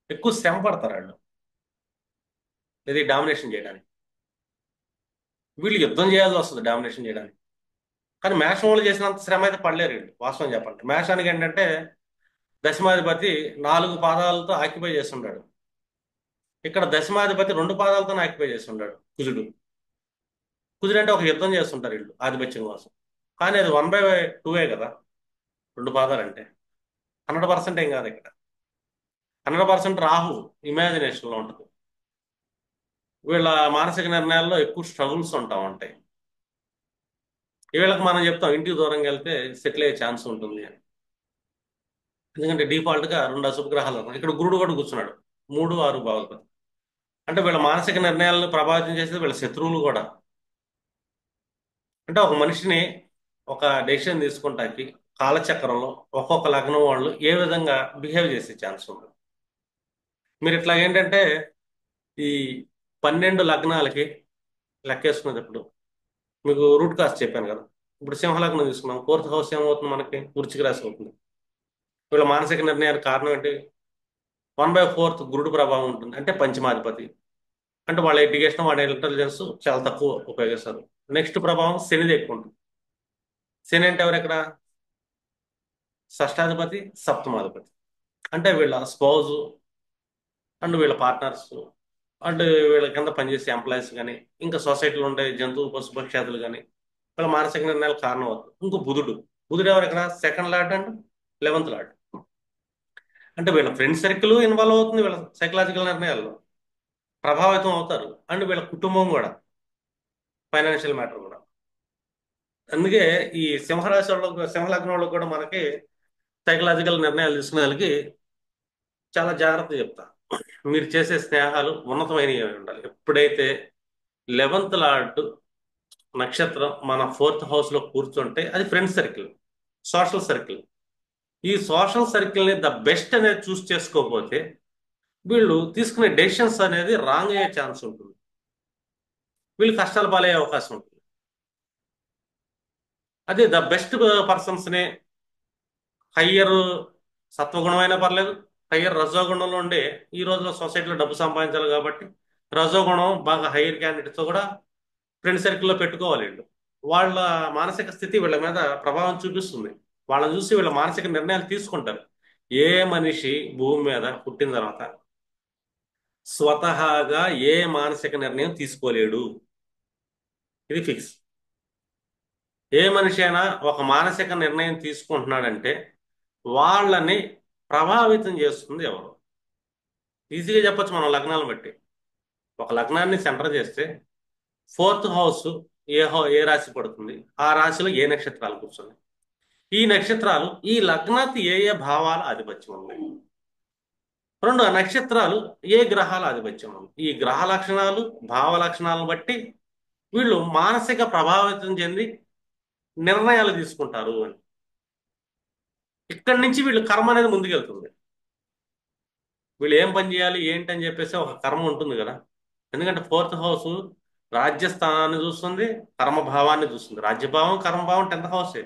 ఎక్కువ శ్రమ పడతారు వాళ్ళు ఇది డామినేషన్ చేయడానికి. వీళ్ళు యుద్ధం చేయాల్సి వస్తుంది డామినేషన్ చేయడానికి. కానీ మేషం వాళ్ళు చేసినంత శ్రమ అయితే పడలేరు వీళ్ళు, వాస్తవం చెప్పాలంటే. మేషానికి ఏంటంటే దశమాధిపతి 4 పాదాలతో ఆక్యుపై చేస్తుంటాడు. ఇక్కడ దశమాధిపతి 2 పాదాలతో ఆక్యుపై చేస్తుంటాడు కుజుడు. కుజుడు అంటే ఒక యుద్ధం చేస్తుంటారు వీళ్ళు ఆధిపత్యం కోసం. కానీ అది 1/2 కదా 2 పాదాలంటే. 100% ఏం కాదు ఇక్కడ. 100% రాహు ఇమాజినేషన్లో ఉంటుంది. వీళ్ళ మానసిక నిర్ణయాల్లో ఎక్కువ స్ట్రగుల్స్ ఉంటాయి. వీళ్ళకి మనం చెప్తాం ఇంటికి దూరంగా వెళ్తే సెటిల్ అయ్యే ఛాన్స్ ఉంటుంది అని. ఎందుకంటే డిఫాల్ట్గా 2 అశుభ గ్రహాలు ఉన్నాయి. ఇక్కడ గురుడు కూడా కూర్చున్నాడు. 3, 6 భావాలు. అంటే వీళ్ళ మానసిక నిర్ణయాలను ప్రభావితం చేసేది వీళ్ళ శత్రువులు కూడా. అంటే ఒక మనిషిని ఒక డెసిషన్ తీసుకుంటానికి కాలచక్రంలో ఒక్కొక్క లగ్నం వాళ్ళు ఏ విధంగా బిహేవ్ చేసే ఛాన్స్ ఉంది. మీరు ఇట్లా ఏంటంటే ఈ 12 లగ్నాలకి లెక్కేసుకునేటప్పుడు మీకు రూట్ కాస్ట్ చెప్పాను కదా. ఇప్పుడు సింహలగ్నం తీసుకున్నాం, ఫోర్త్ హౌస్ ఏమవుతుంది మనకి? వృశ్చిక రాశి అవుతుంది. వీళ్ళ మానసిక నిర్ణయానికి కారణం ఏంటి? 1/4 గురుడు ప్రభావం ఉంటుంది. అంటే పంచమాధిపతి. అంటే వాళ్ళ ఎడ్యుకేషన్, వాళ్ళ ఇంటెలిజెన్స్ చాలా తక్కువ ఉపయోగిస్తారు. నెక్స్ట్ ప్రభావం శనిది ఎక్కువ ఉంటుంది. శని అంటే ఎవరు ఇక్కడ? షష్టాధిపతి, సప్తమాధిపతి. అంటే వీళ్ళ స్పౌజు అండ్ వీళ్ళ పార్ట్నర్స్ అండ్ వీళ్ళ కింద పనిచేసే ఎంప్లాయీస్ కానీ, ఇంకా సొసైటీలో ఉండే జంతువు పశుపక్షాదులు కానీ వీళ్ళ మానసిక నిర్ణయాలకు కారణం అవుతుంది. ఇంకో బుధుడు. బుధుడు ఎవరు ఇక్కడ? Second lord and 11th lord. అంటే వీళ్ళ ఫ్రెండ్ సర్కిల్ ఇన్వాల్వ్ అవుతుంది వీళ్ళ సైకలాజికల్ నిర్ణయాల్లో, ప్రభావితం అవుతారు. అండ్ వీళ్ళ కుటుంబం కూడా, ఫైనాన్షియల్ మ్యాటర్ కూడా. అందుకే ఈ సింహరాశి వాళ్ళకు, సింహలగ్నం వాళ్ళకు కూడా మనకి సైకలాజికల్ నిర్ణయాలు తీసుకునే వాళ్ళకి చాలా జాగ్రత్త చెప్తా. మీరు చేసే స్నేహాలు ఉన్నతమైనవి అయి ఉండాలి. ఎప్పుడైతే 11th లార్డ్ నక్షత్రం మన ఫోర్త్ హౌస్ లో కూర్చుంటే అది ఫ్రెండ్ సర్కిల్, సోషల్ సర్కిల్. ఈ సోషల్ సర్కిల్ ని ద బెస్ట్ అనేది చూస్ చేసుకోకపోతే వీళ్ళు తీసుకునే డెసిషన్స్ అనేది రాంగ్ అయ్యే ఛాన్స్ ఉంటుంది. వీళ్ళు కష్టాలు పాలయ్యే అవకాశం ఉంటుంది. అదే ద బెస్ట్ పర్సన్స్ ని, హయ్యర్ సత్వగుణం అయినా పర్లేదు, హయ్యర్ రజోగుణంలో ఉండే, ఈ రోజులో సొసైటీలో డబ్బు సంపాదించాలి కాబట్టి రజోగుణం బాగా హయ్యర్ క్యాండిడేట్స్తో కూడా ఫ్రెండ్ సర్కిల్లో పెట్టుకోవాలి వీళ్ళు. వాళ్ళ మానసిక స్థితి వీళ్ళ మీద ప్రభావం చూపిస్తుంది. వాళ్ళని చూసి వీళ్ళ మానసిక నిర్ణయాలు తీసుకుంటారు. ఏ మనిషి భూమి మీద పుట్టిన తర్వాత స్వతహాగా ఏ మానసిక నిర్ణయం తీసుకోలేడు. ఇది ఫిక్స్. ఏ మనిషి అయినా ఒక మానసిక నిర్ణయం తీసుకుంటున్నాడంటే వాళ్ళని ప్రభావితం చేస్తుంది ఎవరు? ఈజీగా చెప్పొచ్చు మనం లగ్నాలను బట్టి. ఒక లగ్నాన్ని సెంటర్ చేస్తే ఫోర్త్ హౌస్ ఏ రాశి పడుతుంది, ఆ రాశిలో ఏ నక్షత్రాలు కూర్చున్నాయి, ఈ నక్షత్రాలు ఈ లగ్నానికి ఏ ఏ భావాల ఆధిపత్యం ఉన్నాయి, 2 ఆ నక్షత్రాలు ఏ గ్రహాల ఆధిపత్యం ఉంది. ఈ గ్రహ లక్షణాలు, భావ లక్షణాలను బట్టి వీళ్ళు మానసిక ప్రభావితం చెంది నిర్ణయాలు తీసుకుంటారు అని. ఇక్కడి నుంచి వీళ్ళు కర్మ అనేది ముందుకెళ్తుంది. వీళ్ళు ఏం పని చేయాలి ఏంటి అని చెప్పేసి ఒక కర్మ ఉంటుంది కదా. ఎందుకంటే ఫోర్త్ హౌస్ రాజ్యస్థానాన్ని చూస్తుంది, కర్మభావాన్ని చూస్తుంది. రాజ్యభావం, కర్మభావం 10th హౌసే.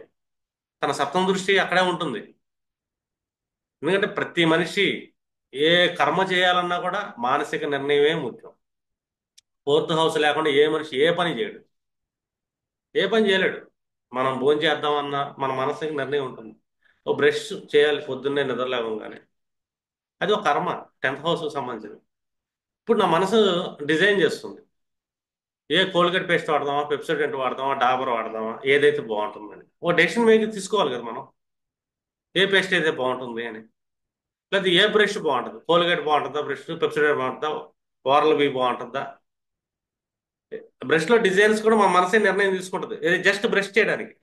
తన సప్తమ దృష్టి అక్కడే ఉంటుంది. ఎందుకంటే ప్రతి మనిషి ఏ కర్మ చేయాలన్నా కూడా మానసిక నిర్ణయమే ముఖ్యం. ఫోర్త్ హౌస్ లేకుండా ఏ మనిషి ఏ పని చేయడు, ఏ పని చేయలేడు. మనం భోజనం చేద్దామన్నా మన మనసుకి నిర్ణయం ఉంటుంది. ఓ బ్రష్ చేయాలి పొద్దున్నే నిద్ర లేవగానే, అది ఒక కర్మ. 10th హౌస్కి సంబంధించింది. ఇప్పుడు నా మనసు డిజైన్ చేస్తుంది, ఏ కోల్గేట్ పేస్ట్ వాడదామా, పెప్సోడెంట్ వాడదామా, డాబర్ వాడదామా, ఏదైతే బాగుంటుందని ఓ డెసిషన్ మేక్ తీసుకోవాలి కదా మనం. ఏ పేస్ట్ అయితే బాగుంటుంది అని, లేదా ఏ బ్రష్ బాగుంటుంది, కోల్గేట్ బాగుంటుందా, బ్రష్ పెప్సోడెంట్ బాగుంటుందా, ఓరల్ బి బాగుంటుందా. బ్రష్ లో డిజైన్స్ కూడా మన మనసే నిర్ణయం తీసుకుంటుంది, ఇది జస్ట్ బ్రష్ చేయడానికి.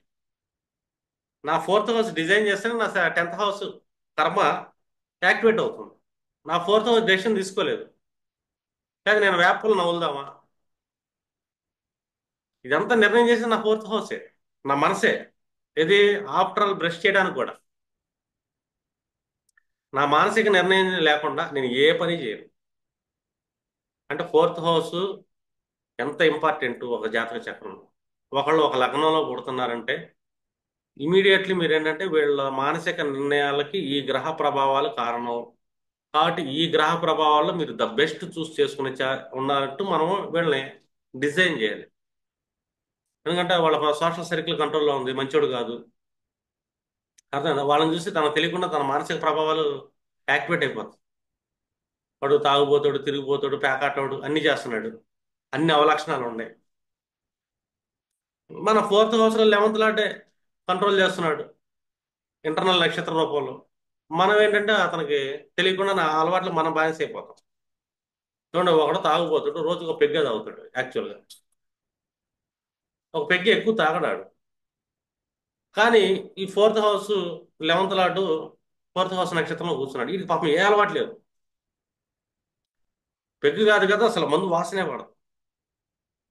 నా ఫోర్త్ హౌస్ డిజైన్ చేస్తేనే నా 10th హౌస్ కర్మ యాక్టివేట్ అవుతుంది. నా ఫోర్త్ హౌస్ డెసిషన్ తీసుకోలేదు, కానీ నేను వేపలు నవ్వులుదామా, ఇదంతా నిర్ణయం చేసి నా ఫోర్త్ హౌసే, నా మనసే. ఇది ఆఫ్టర్ ఆల్ బ్రష్ చేయడానికి కూడా నా మానసిక నిర్ణయం లేకుండా నేను ఏ పని చేయను. అంటే ఫోర్త్ హౌస్ ఎంత ఇంపార్టెంట్ ఒక జాతక చక్రంలో. ఒకళ్ళు ఒక లగ్నంలో పుడుతున్నారంటే ఇమీడియట్లీ మీరు ఏంటంటే వీళ్ళ మానసిక నిర్ణయాలకి ఈ గ్రహ ప్రభావాలు కారణం. కాబట్టి ఈ గ్రహ ప్రభావాల్లో మీరు ద బెస్ట్ చూస్ చేసుకునే ఉన్నట్టు మనం వీళ్ళని డిజైన్ చేయాలి. ఎందుకంటే వాళ్ళ సోషల్ సర్కిల్ కంట్రోల్లో ఉంది, మంచోడు కాదు, అర్థం. వాళ్ళని చూసి తనకు తెలియకుండా తన మానసిక ప్రభావాలు యాక్టివేట్ అయిపోతాయి. వాడు తాగుబోతాడు, తిరిగిపోతాడు, పేకాటోడు అన్ని చేస్తున్నాడు, అన్ని అవలక్షణాలు ఉన్నాయి. మన ఫోర్త్ హౌస్ లో 11th లాటే కంట్రోల్ చేస్తున్నాడు ఇంటర్నల్ నక్షత్ర రూపంలో. మనం ఏంటంటే అతనికి తెలియకుండా నా అలవాట్లు మనం బానిస అయిపోతాం. చూడండి, ఒకడు తాగుపోతాడు, రోజుకు ఒక పెగ్గే తాగుతాడు. యాక్చువల్గా ఒక పెగ్గే ఎక్కువ తాగడాడు, కానీ ఈ fourth house 11th lot fourth house నక్షత్రంలో కూర్చున్నాడు. ఇది పాపం ఏ అలవాటు లేదు, పెగ్గు కాదు కదా, అసలు మందు వాసనే పడదు,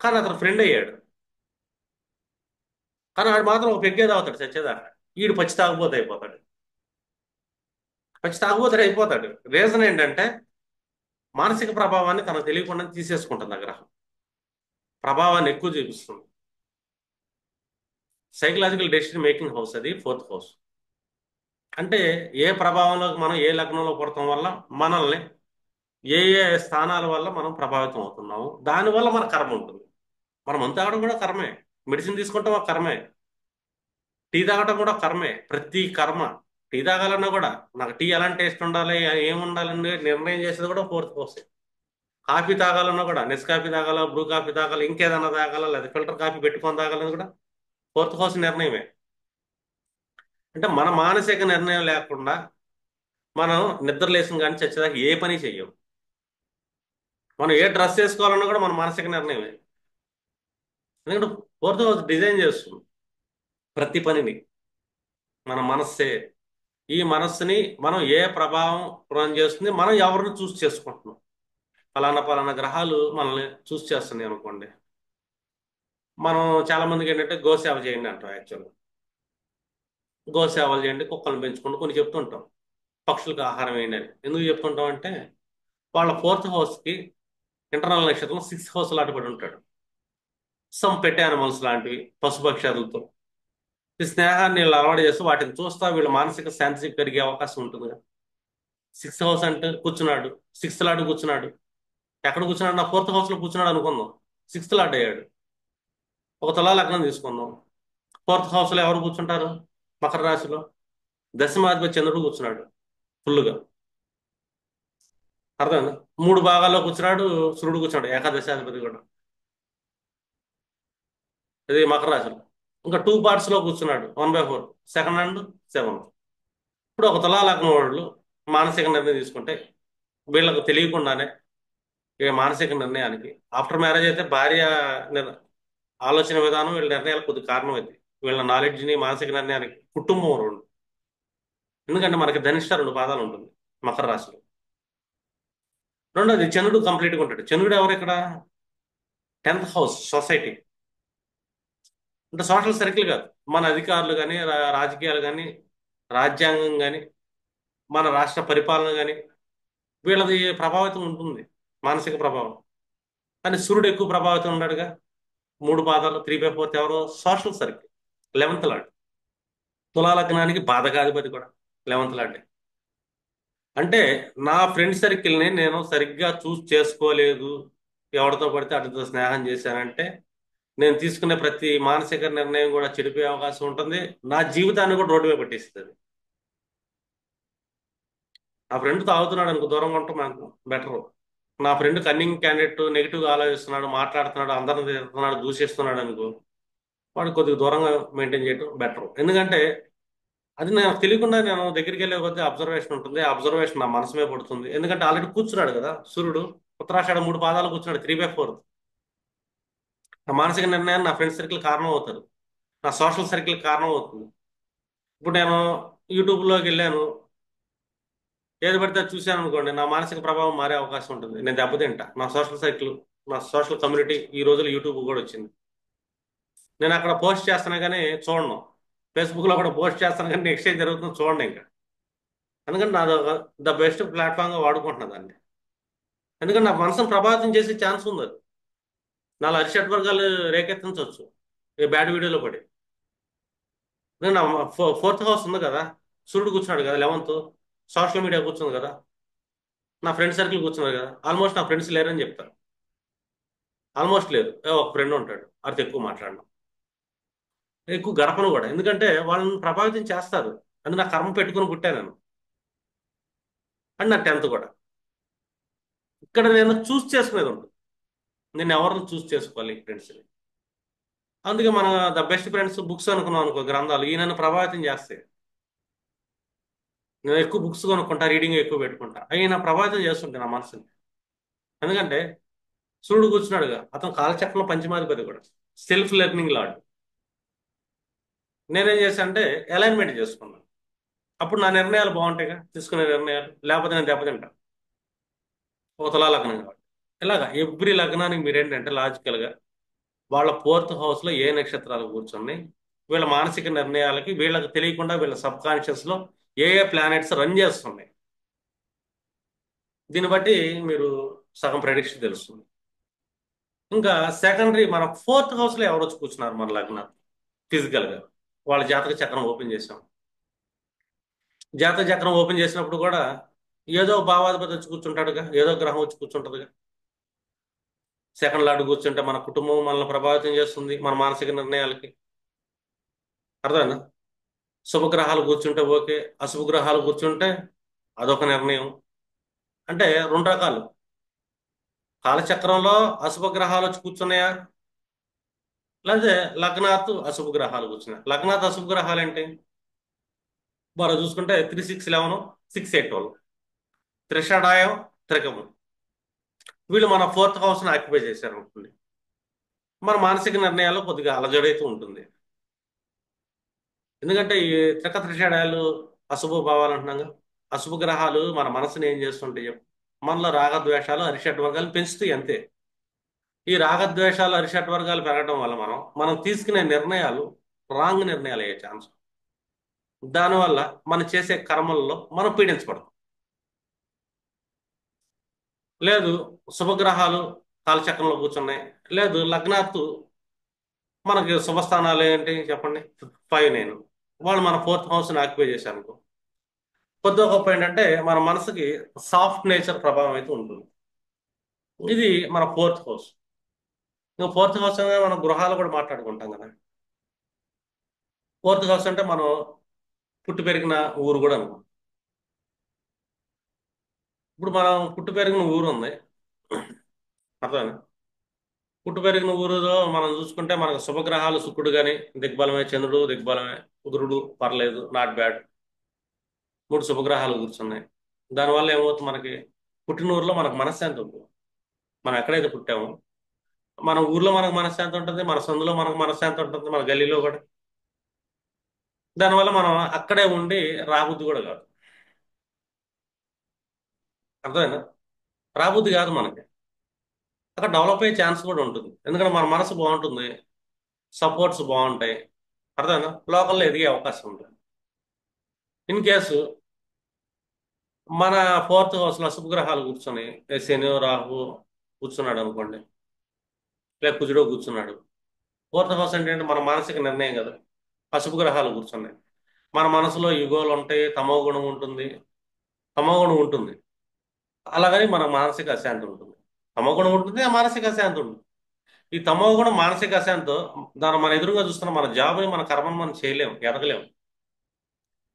కానీ అతను ఫ్రెండ్ అయ్యాడు. కానీ ఆడు మాత్రం ఒక పెగ్గే తాగుతాడు చచ్చేదాకా. ఈడు పచ్చి తాగుబోతు అయిపోతాడు, పచ్చి తాగుబోతుడు అయిపోతాడు. రీజన్ ఏంటంటే మానసిక ప్రభావాన్ని తనకు తెలియకుండా తీసేసుకుంటుంది ఆ గ్రహం, ప్రభావాన్ని ఎక్కువ చూపిస్తుంది. సైకలాజికల్ డెసిషన్ మేకింగ్ హౌస్ అది ఫోర్త్ హౌస్. అంటే ఏ ప్రభావంలో మనం ఏ లగ్నంలో పుడటం వల్ల మనల్ని ఏ ఏ స్థానాల వల్ల మనం ప్రభావితం అవుతున్నాము, దానివల్ల మన కర్మ ఉంటుంది. మనం మందు తాగడం కూడా కర్మే, మెడిసిన్ తీసుకుంటాం ఒక కర్మే, టీ తాగడం కూడా కర్మే. ప్రతి కర్మ. టీ తాగాలన్నా కూడా నాకు టీ ఎలాంటి టేస్ట్ ఉండాలి, ఏం ఉండాలని నిర్ణయం చేసేది కూడా ఫోర్త్ హౌస్. కాఫీ తాగాలన్నా కూడా నెస్కాఫీ తాగాల, బ్రూ కాఫీ తాగాల, ఇంకేదైనా తాగాల, లేదా ఫిల్టర్ కాఫీ పెట్టుకొని తాగాలని కూడా ఫోర్త్ హౌస్ నిర్ణయమే. అంటే మన మానసిక నిర్ణయం లేకుండా మనం నిద్ర లేసిన కానీ చచ్చేదాకా ఏ పని చెయ్యం. మనం ఏ డ్రెస్ వేసుకోవాలన్నా కూడా మన మానసిక నిర్ణయమే. ఎందుకంటే ఫోర్త్ హౌస్ డిజైన్ చేస్తుంది ప్రతి పనిని మన మనస్సే. ఈ మనస్సుని మనం ఏ ప్రభావం పురం చేస్తుంది, మనం ఎవరిని చూస్ చేసుకుంటున్నాం. ఫలానా ఫలానా గ్రహాలు మనల్ని చూస్ చేస్తున్నాయి అనుకోండి, మనం చాలా మందికి ఏంటంటే గోసేవ చేయండి అంటాం. యాక్చువల్గా గోసేవలు చేయండి, కుక్కలను పెంచుకుంటూ కొన్ని చెప్తుంటాం, పక్షులకు ఆహారం వేయండి అని ఎందుకు చెప్తుంటాం అంటే వాళ్ళ ఫోర్త్ హౌస్కి ఇంటర్నల్ నక్షత్రం 6th హౌస్ లాంటి పడి ఉంటాడు. సమ్ పెట్ యానిమల్స్ లాంటివి, పశుపక్షాదులతో ఈ స్నేహాన్ని వీళ్ళు అలవాటు చేస్తూ వాటిని చూస్తా వీళ్ళ మానసిక శాంతి పెరిగే అవకాశం ఉంటుంది. 6th హౌస్ అంటే కూర్చున్నాడు, 6th లాట్ కూర్చున్నాడు. ఎక్కడ కూర్చున్నాడు? నా ఫోర్త్ హౌస్ లో కూర్చున్నాడు అనుకుందాం, 6th లాట్ అయ్యాడు. ఒక తులా లగ్నం తీసుకుందాం, ఫోర్త్ హౌస్ లో ఎవరు కూర్చుంటారు? మకర రాశిలో దశమాధిపతి చంద్రుడు కూర్చున్నాడు ఫుల్గా, అర్థమైందా? 3 భాగాల్లో కూర్చున్నాడు, సూర్యుడు కూర్చున్నాడు ఏకాదశాధిపతి కూడా, ఇది మకర రాశిలో. ఇంకా 2 పార్ట్స్ లో కూర్చున్నాడు, 1/4, సెకండ్ అండ్ సెవెంత్. ఇప్పుడు ఒక తులా లగ్నం వాళ్ళు మానసిక నిర్ణయం తీసుకుంటే వీళ్ళకు తెలియకుండానే ఈ మానసిక నిర్ణయానికి ఆఫ్టర్ మ్యారేజ్ అయితే భార్య నిర్- ఆలోచన విధానం వీళ్ళ నిర్ణయాలకు కొద్ది కారణం అయింది. వీళ్ళ నాలెడ్జ్ని మానసిక నిర్ణయానికి కుటుంబం రెండు. ఎందుకంటే మనకి ధనిష్ట 2 పాదాలు ఉంటుంది మకర రాశిలో. రెండోది చంద్రుడు కంప్లీట్గా ఉంటాడు. చంద్రుడు ఎవరు ఇక్కడ? 10th house society. అంటే సోషల్ సర్కిల్ కాదు, మన అధికారులు కానీ, రాజకీయాలు కానీ, రాజ్యాంగం కానీ, మన రాష్ట్ర పరిపాలన కానీ, వీళ్ళది ప్రభావితం ఉంటుంది, మానసిక ప్రభావం. కానీ సూర్యుడు ఎక్కువ ప్రభావితం ఉన్నాడుగా. 3 పాదాలు 3/4 ఎవరు? Social circle, 11th lord. తులా లగ్నానికి బాధకాధిపతి కూడా 11th లార్డ్. అంటే నా ఫ్రెండ్ సర్కిల్ని నేను సరిగ్గా చూస్ చేసుకోలేదు, ఎవరితో పడితే అతడితో స్నేహం చేశానంటే నేను తీసుకునే ప్రతి మానసిక నిర్ణయం కూడా చెడిపోయే అవకాశం ఉంటుంది. నా జీవితాన్ని కూడా రోడ్డు మీద పెట్టేస్తుంది. నా ఫ్రెండ్ తాగుతున్నాడు అనుకో, దూరంగా ఉంటాం మనకు బెటర్. నా ఫ్రెండ్ కన్నింగ్ క్యాండిడేట్, నెగిటివ్గా ఆలోచిస్తున్నాడు, మాట్లాడుతున్నాడు, అందరిని తిడుతున్నాడు, దూషిస్తున్నాడు అనుకో, వాడు కొద్దిగా దూరంగా మెయింటైన్ చేయడం బెటర్. ఎందుకంటే అది నాకు తెలియకుండా నేను దగ్గరికి వెళ్ళే కొద్దీ అబ్జర్వేషన్ ఉంటుంది. ఆ అబ్జర్వేషన్ నా మనసు మీద పడుతుంది. ఎందుకంటే ఆల్రెడీ కూర్చున్నాడు కదా సూర్యుడు, ఉత్తరాషాఢ 3 పాదాలు కూర్చున్నాడు, 3/4. నా మానసిక నిర్ణయాన్ని నా ఫ్రెండ్ సర్కిల్ కారణం అవుతారు, నా సోషల్ సర్కిల్ కారణం అవుతుంది. ఇప్పుడు నేను యూట్యూబ్లోకి వెళ్ళాను, ఏది పడితే అది చూశాను అనుకోండి, నా మానసిక ప్రభావం మారే అవకాశం ఉంటుంది. నేను దెబ్బతింటా. నా సోషల్ సర్కిల్, నా సోషల్ కమ్యూనిటీ, ఈ రోజులు యూట్యూబ్ కూడా వచ్చింది. నేను అక్కడ పోస్ట్ చేస్తాను కానీ చూడను. ఫేస్బుక్లో కూడా పోస్ట్ చేస్తాను కానీ నెక్స్ట్ ఏం జరుగుతుందో చూడండి ఇంకా. ఎందుకంటే నాది ద బెస్ట్ ప్లాట్ఫామ్గా వాడుకుంటున్నా దాన్ని. ఎందుకంటే నా మనసును ప్రభావితం చేసే ఛాన్స్ ఉంది అది. నాలో అరిషడ్ వర్గాలు రేకెత్తించవచ్చు ఈ బ్యాడ్ వీడియోలో పడి. నేను నా ఫోర్త్ హౌస్ ఉంది కదా, సూర్యుడు కూర్చున్నాడు కదా 11th, సోషల్ మీడియా కూర్చుంది కదా, నా ఫ్రెండ్ సర్కిల్ కూర్చున్నారు కదా, ఆల్మోస్ట్ నా ఫ్రెండ్స్ లేరని చెప్తారు. ఆల్మోస్ట్ లేదు, ఒక ఫ్రెండ్ ఉంటాడు, అతను ఎక్కువ మాట్లాడడం, ఎక్కువ గడపను కూడా. ఎందుకంటే వాళ్ళని ప్రభావితం చేస్తారు. అది నా కర్మ పెట్టుకుని పుట్టాను నేను. అండ్ నా 10th కూడా. ఇక్కడ నేను చూస్ చేసుకునేది ఉంటుంది. నేను ఎవరిని చూస్ చేసుకోవాలి ఫ్రెండ్స్ని. అందుకే మన ద బెస్ట్ ఫ్రెండ్స్ బుక్స్ అనుకున్నాం అనుకో, గ్రంథాలు ఈ నన్ను ప్రభావితం చేస్తాయి. నేను ఎక్కువ బుక్స్ కొనుక్కుంటా, రీడింగ్ ఎక్కువ పెట్టుకుంటా, అవి నా ప్రభావితం చేస్తుంటాయి నా మనసుని. ఎందుకంటే సూర్యుడు కూర్చున్నాడుగా, అతను కాలచక్రంలో పంచమాధిపతి కూడా, సెల్ఫ్ లెర్నింగ్ లాడ్. నేనేం చేశాను అంటే అలైన్మెంట్ చేసుకున్నాను. అప్పుడు నా నిర్ణయాలు బాగుంటాయిగా, తీసుకునే నిర్ణయాలు. లేకపోతే నేను దెబ్బతింటా. ఒక తులా లగ్నం కాబట్టి. ఇలాగా ఎవ్రీ లగ్నానికి మీరేంటంటే లాజికల్గా వాళ్ళ ఫోర్త్ హౌస్లో ఏ నక్షత్రాలు కూర్చున్నాయి, వీళ్ళ మానసిక నిర్ణయాలకి వీళ్ళకి తెలియకుండా వీళ్ళ సబ్ కాన్షియస్లో ఏ ఏ ప్లానెట్స్ రన్ చేస్తున్నాయి, దీన్ని బట్టి మీరు సగం ప్రెడిక్షన్ తెలుస్తుంది. ఇంకా సెకండరీ మన ఫోర్త్ హౌస్లో ఎవరు వచ్చి కూర్చున్నారు మన లగ్నం ఫిజికల్గా, వాళ్ళ జాతక చక్రం ఓపెన్ చేసాం. జాతక చక్రం ఓపెన్ చేసినప్పుడు కూడా ఏదో భావాధిపతి వచ్చి కూర్చుంటాడుగా, ఏదో గ్రహం వచ్చి కూర్చుంటుందిగా. సెకండ్ లార్డ్ కూర్చుంటే మన కుటుంబం మనల్ని ప్రభావితం చేస్తుంది, మన మానసిక నిర్ణయాలకి. అర్థమైనా? శుభగ్రహాలు కూర్చుంటే ఓకే, అశుభ గ్రహాలు కూర్చుంటే అదొక నిర్ణయం. అంటే రెండు రకాలు. కాలచక్రంలో అశుభ గ్రహాలు వచ్చి కూర్చున్నాయా, లేకపోతే లగ్నాత్ అశుభ గ్రహాలు కూర్చున్నాయి. లగ్నాత్ అశుభ గ్రహాలు ఏంటి? మనం చూసుకుంటే 3, 6, 11, 6, 8, 12, త్రిషడాయం, త్రికము. వీళ్ళు మన ఫోర్త్ హౌస్ని ఆక్యుపై చేశారు అనుకోండి, మన మానసిక నిర్ణయాల్లో కొద్దిగా అలజడైతే ఉంటుంది. ఎందుకంటే ఈ త్రిషడాయాలు అశుభ భావాలు అంటున్నాం కదా, అశుభ గ్రహాలు మన మనసుని ఏం చేస్తుంటాయి చెప్పు? మనలో రాగద్వేషాలు, అరిషడ్ వర్గాలు పెంచుతాయి అంతే. ఈ రాగద్వేషాలు, అరిషడ్ వర్గాలు పెరగడం వల్ల మనం తీసుకునే నిర్ణయాలు రాంగ్ నిర్ణయాలు అయ్యే ఛాన్స్. దానివల్ల మనం చేసే కర్మల్లో మనం పీడించబడతాం. లేదు శుభగ్రహాలు కాలచక్రంలో కూర్చున్నాయి, లేదు లగ్నాత్తు మనకి శుభస్థానాలు ఏంటి చెప్పండి, 5, 9, వాళ్ళు మన ఫోర్త్ హౌస్ని ఆక్యుపై చేశారు అనుకో, కొద్దిగా గొప్ప ఏంటంటే మన మనసుకి సాఫ్ట్ నేచర్ ప్రభావం అయితే ఉంటుంది. ఇది మన ఫోర్త్ హౌస్. ఇంకా ఫోర్త్ హౌస్ అనేది మనం గృహాలు కూడా మాట్లాడుకుంటాం కదా. ఫోర్త్ హౌస్ అంటే మనం పుట్టి పెరిగిన ఊరు కూడా అనుకో. ఇప్పుడు మనం పుట్టి పెరిగిన ఊరు ఉంది, అర్థమైనా? పుట్టి పెరిగిన ఊరిలో మనం చూసుకుంటే మనకు శుభగ్రహాలు శుక్రుడు కానీ దిగ్బలమే, చంద్రుడు దిగ్బలమే, కుదురుడు పర్లేదు, నాట్ బ్యాడ్. 3 శుభగ్రహాలు కూర్చున్నాయి. దానివల్ల ఏమవుతుంది, మనకి పుట్టిన ఊర్లో మనకు మనశ్శాంతి ఉంటుంది. మనం ఎక్కడైతే పుట్టామో మన ఊర్లో మనకు మనశ్శాంతి ఉంటుంది, మన సందులో మనకు మనశ్శాంతి ఉంటుంది, మన గల్లీలో కూడా. దానివల్ల మనం అక్కడే ఉండి రాబుద్ది కూడా కాదు. అర్థమైనా? రాబుద్ది కాదు మనకి. అక్కడ డెవలప్ అయ్యే ఛాన్స్ కూడా ఉంటుంది. ఎందుకంటే మన మనసు బాగుంటుంది, సపోర్ట్స్ బాగుంటాయి. అర్థమైనా? లోకల్లో ఎదిగే అవకాశం ఉంటుంది. ఇన్ కేసు మన ఫోర్త్ హౌస్లో అశుభగ్రహాలు కూర్చొని, శని రాహు కూర్చున్నాడు అనుకోండి, లేక కుజుడో కూర్చున్నాడు. ఫోర్త్ హౌస్ అంటే ఏంటి? మన మానసిక నిర్ణయం కదా. అశుభ గ్రహాలు కూర్చున్నాయి, మన మనసులో యుగోలు ఉంటాయి, తమో గుణం ఉంటుంది, తమోగుణం ఉంటుంది. అలాగని మన మానసిక అశాంతి ఉంటుంది. తమోగుణం ఉంటుంది, ఆ మానసిక అశాంతి ఉంటుంది. ఈ తమోగుణం మానసిక అశాంతితో దాన్ని మన ఎదురుగా చూస్తున్న మన జాబ్ని మన కర్మను మనం చేయలేము, ఎదగలేము.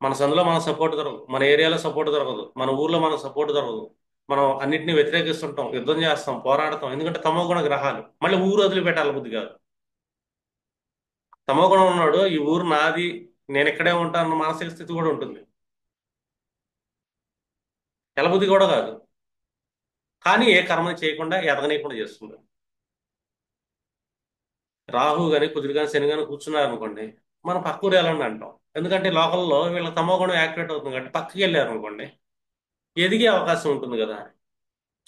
మన సందులో మన సపోర్ట్ దొరకదు, మన ఏరియాలో సపోర్ట్ దొరకదు, మన ఊర్లో మనకు సపోర్ట్ దొరకదు. మనం అన్నింటినీ వ్యతిరేకిస్తుంటాం, యుద్ధం చేస్తాం, పోరాడతాం. ఎందుకంటే తమోగుణ గ్రహాలు మళ్ళీ ఊరు వదిలిపెట్టాలి బుద్ధి కాదు. తమోగుణం ఉన్నాడు ఈ ఊరు నాది, నేను ఇక్కడే ఉంటాను మానసిక స్థితి కూడా ఉంటుంది. బుద్ధి కూడా కాదు. కానీ ఏ కర్మని చేయకుండా ఎదగనీయకుండా చేస్తుంది. రాహు గాని కుజుడు కానీ శని కానీ కూర్చున్నారు అనుకోండి, మనం పక్కూరు వెళ్ళండి అంటాం. ఎందుకంటే లోకల్లో వీళ్ళ తమోగుణం యాక్టివేట్ అవుతుంది కాబట్టి పక్కకి వెళ్ళారు అనుకోండి, ఎదిగే అవకాశం ఉంటుంది కదా.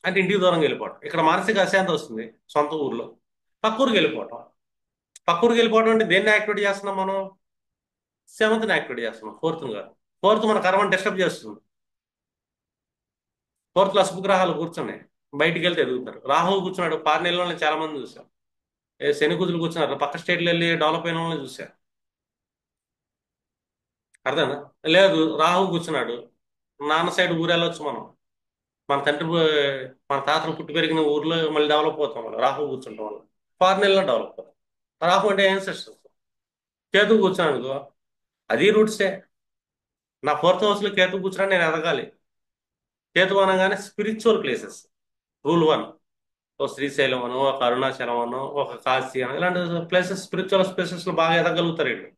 అంటే ఇంటికి దూరంగా వెళ్ళిపోవటం. ఇక్కడ మానసిక అశాంతి వస్తుంది సొంత ఊర్లో, పక్కూరికి వెళ్ళిపోవటం. పక్కూరికి వెళ్ళిపోవడం అంటే దేన్ని యాక్టివేట్ చేస్తున్నాం మనం? సెవెంత్ని యాక్టివేట్ చేస్తున్నాం, ఫోర్త్ కాదు. ఫోర్త్ మన కర్మను డిస్టర్బ్ చేస్తుంది. ఫోర్త్ లో శుభగ్రహాలు కూర్చున్నాయి, బయటికి వెళ్తే ఎదుగుతారు. రాహువు కూర్చున్నాడు, పార్నెల్లోనే చాలా మంది చూసాం. శని కుజులు కూర్చున్నారు, పక్క స్టేట్లు వెళ్ళి డెవలప్ అయిన వాళ్ళని చూశారు. అర్థనా? లేదు, రాహువు కూర్చున్నాడు, నాన్న సైడ్ ఊరు వెళ్ళొచ్చు మనం. మన తండ్రి మన తాతలు పుట్టి పెరిగిన ఊర్లో మళ్ళీ డెవలప్ అవుతాం మనం, రాహువు కూర్చుంటాం వల్ల. ఫారినెల్లో డెవలప్ అవుతాం. రాహు అంటే ఏం సిస్టమ్. కేతు కూర్చున్నాను అనుకో, అది రూట్సే. నా ఫోర్త్ హౌస్ లో కేతు కూర్చున్నాను, నేను ఎదగాలి. కేతు అనగానే స్పిరిచువల్ ప్లేసెస్. రూల్ 1. ఒక శ్రీశైలం అను, ఒక అరుణాచలం అను, ఒక కాశీ అను, ఇలాంటి ప్లేసెస్, స్పిరిచువల్ ప్లేసెస్ లో బాగా ఎదగలుగుతారు వీళ్ళు.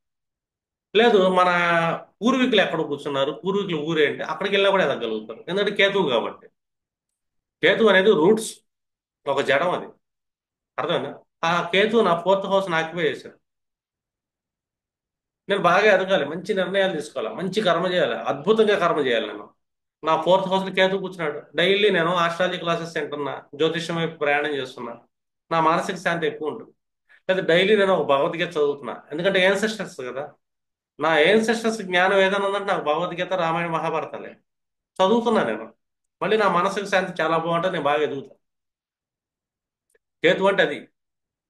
లేదు, మన పూర్వీకులు ఎక్కడ కూర్చున్నారు, పూర్వీకులు ఊరేంటి, అక్కడికి వెళ్ళినా కూడా ఎదగలుగుతారు. ఎందుకంటే కేతువు కాబట్టి. కేతు అనేది రూట్స్, ఒక జడం అది. అర్థమైందా? ఆ కేతు నా ఫోర్త్ హౌస్ ఆక్యుపై చేశాడు. నేను బాగా ఎదగాలి, మంచి నిర్ణయాలు తీసుకోవాలి, మంచి కర్మ చేయాలి, అద్భుతంగా కర్మ చేయాలి నేను. నా ఫోర్త్ హౌస్ లో కేతు కూర్చున్నాడు, డైలీ నేను ఆస్ట్రాలజీ క్లాసెస్ వింటున్నా, జ్యోతిష్యం వైపు ప్రయాణం చేస్తున్నా, నా మానసిక శాంతి ఎక్కువ ఉంటుంది. లేదా డైలీ నేను ఒక భగవద్గీత చదువుతున్నా, ఎందుకంటే ఏన్సెస్టర్స్ కదా. నా ఏన్సెస్టర్స్ జ్ఞానం ఏదైనా ఉందంటే నాకు భగవద్గీత, రామాయణ, మహాభారతాలే చదువుతున్నా నేను. మళ్ళీ నా మానసిక శాంతి చాలా బాగుంటుంది, నేను బాగా ఎదుగుతాను. కేతు అంటే అది.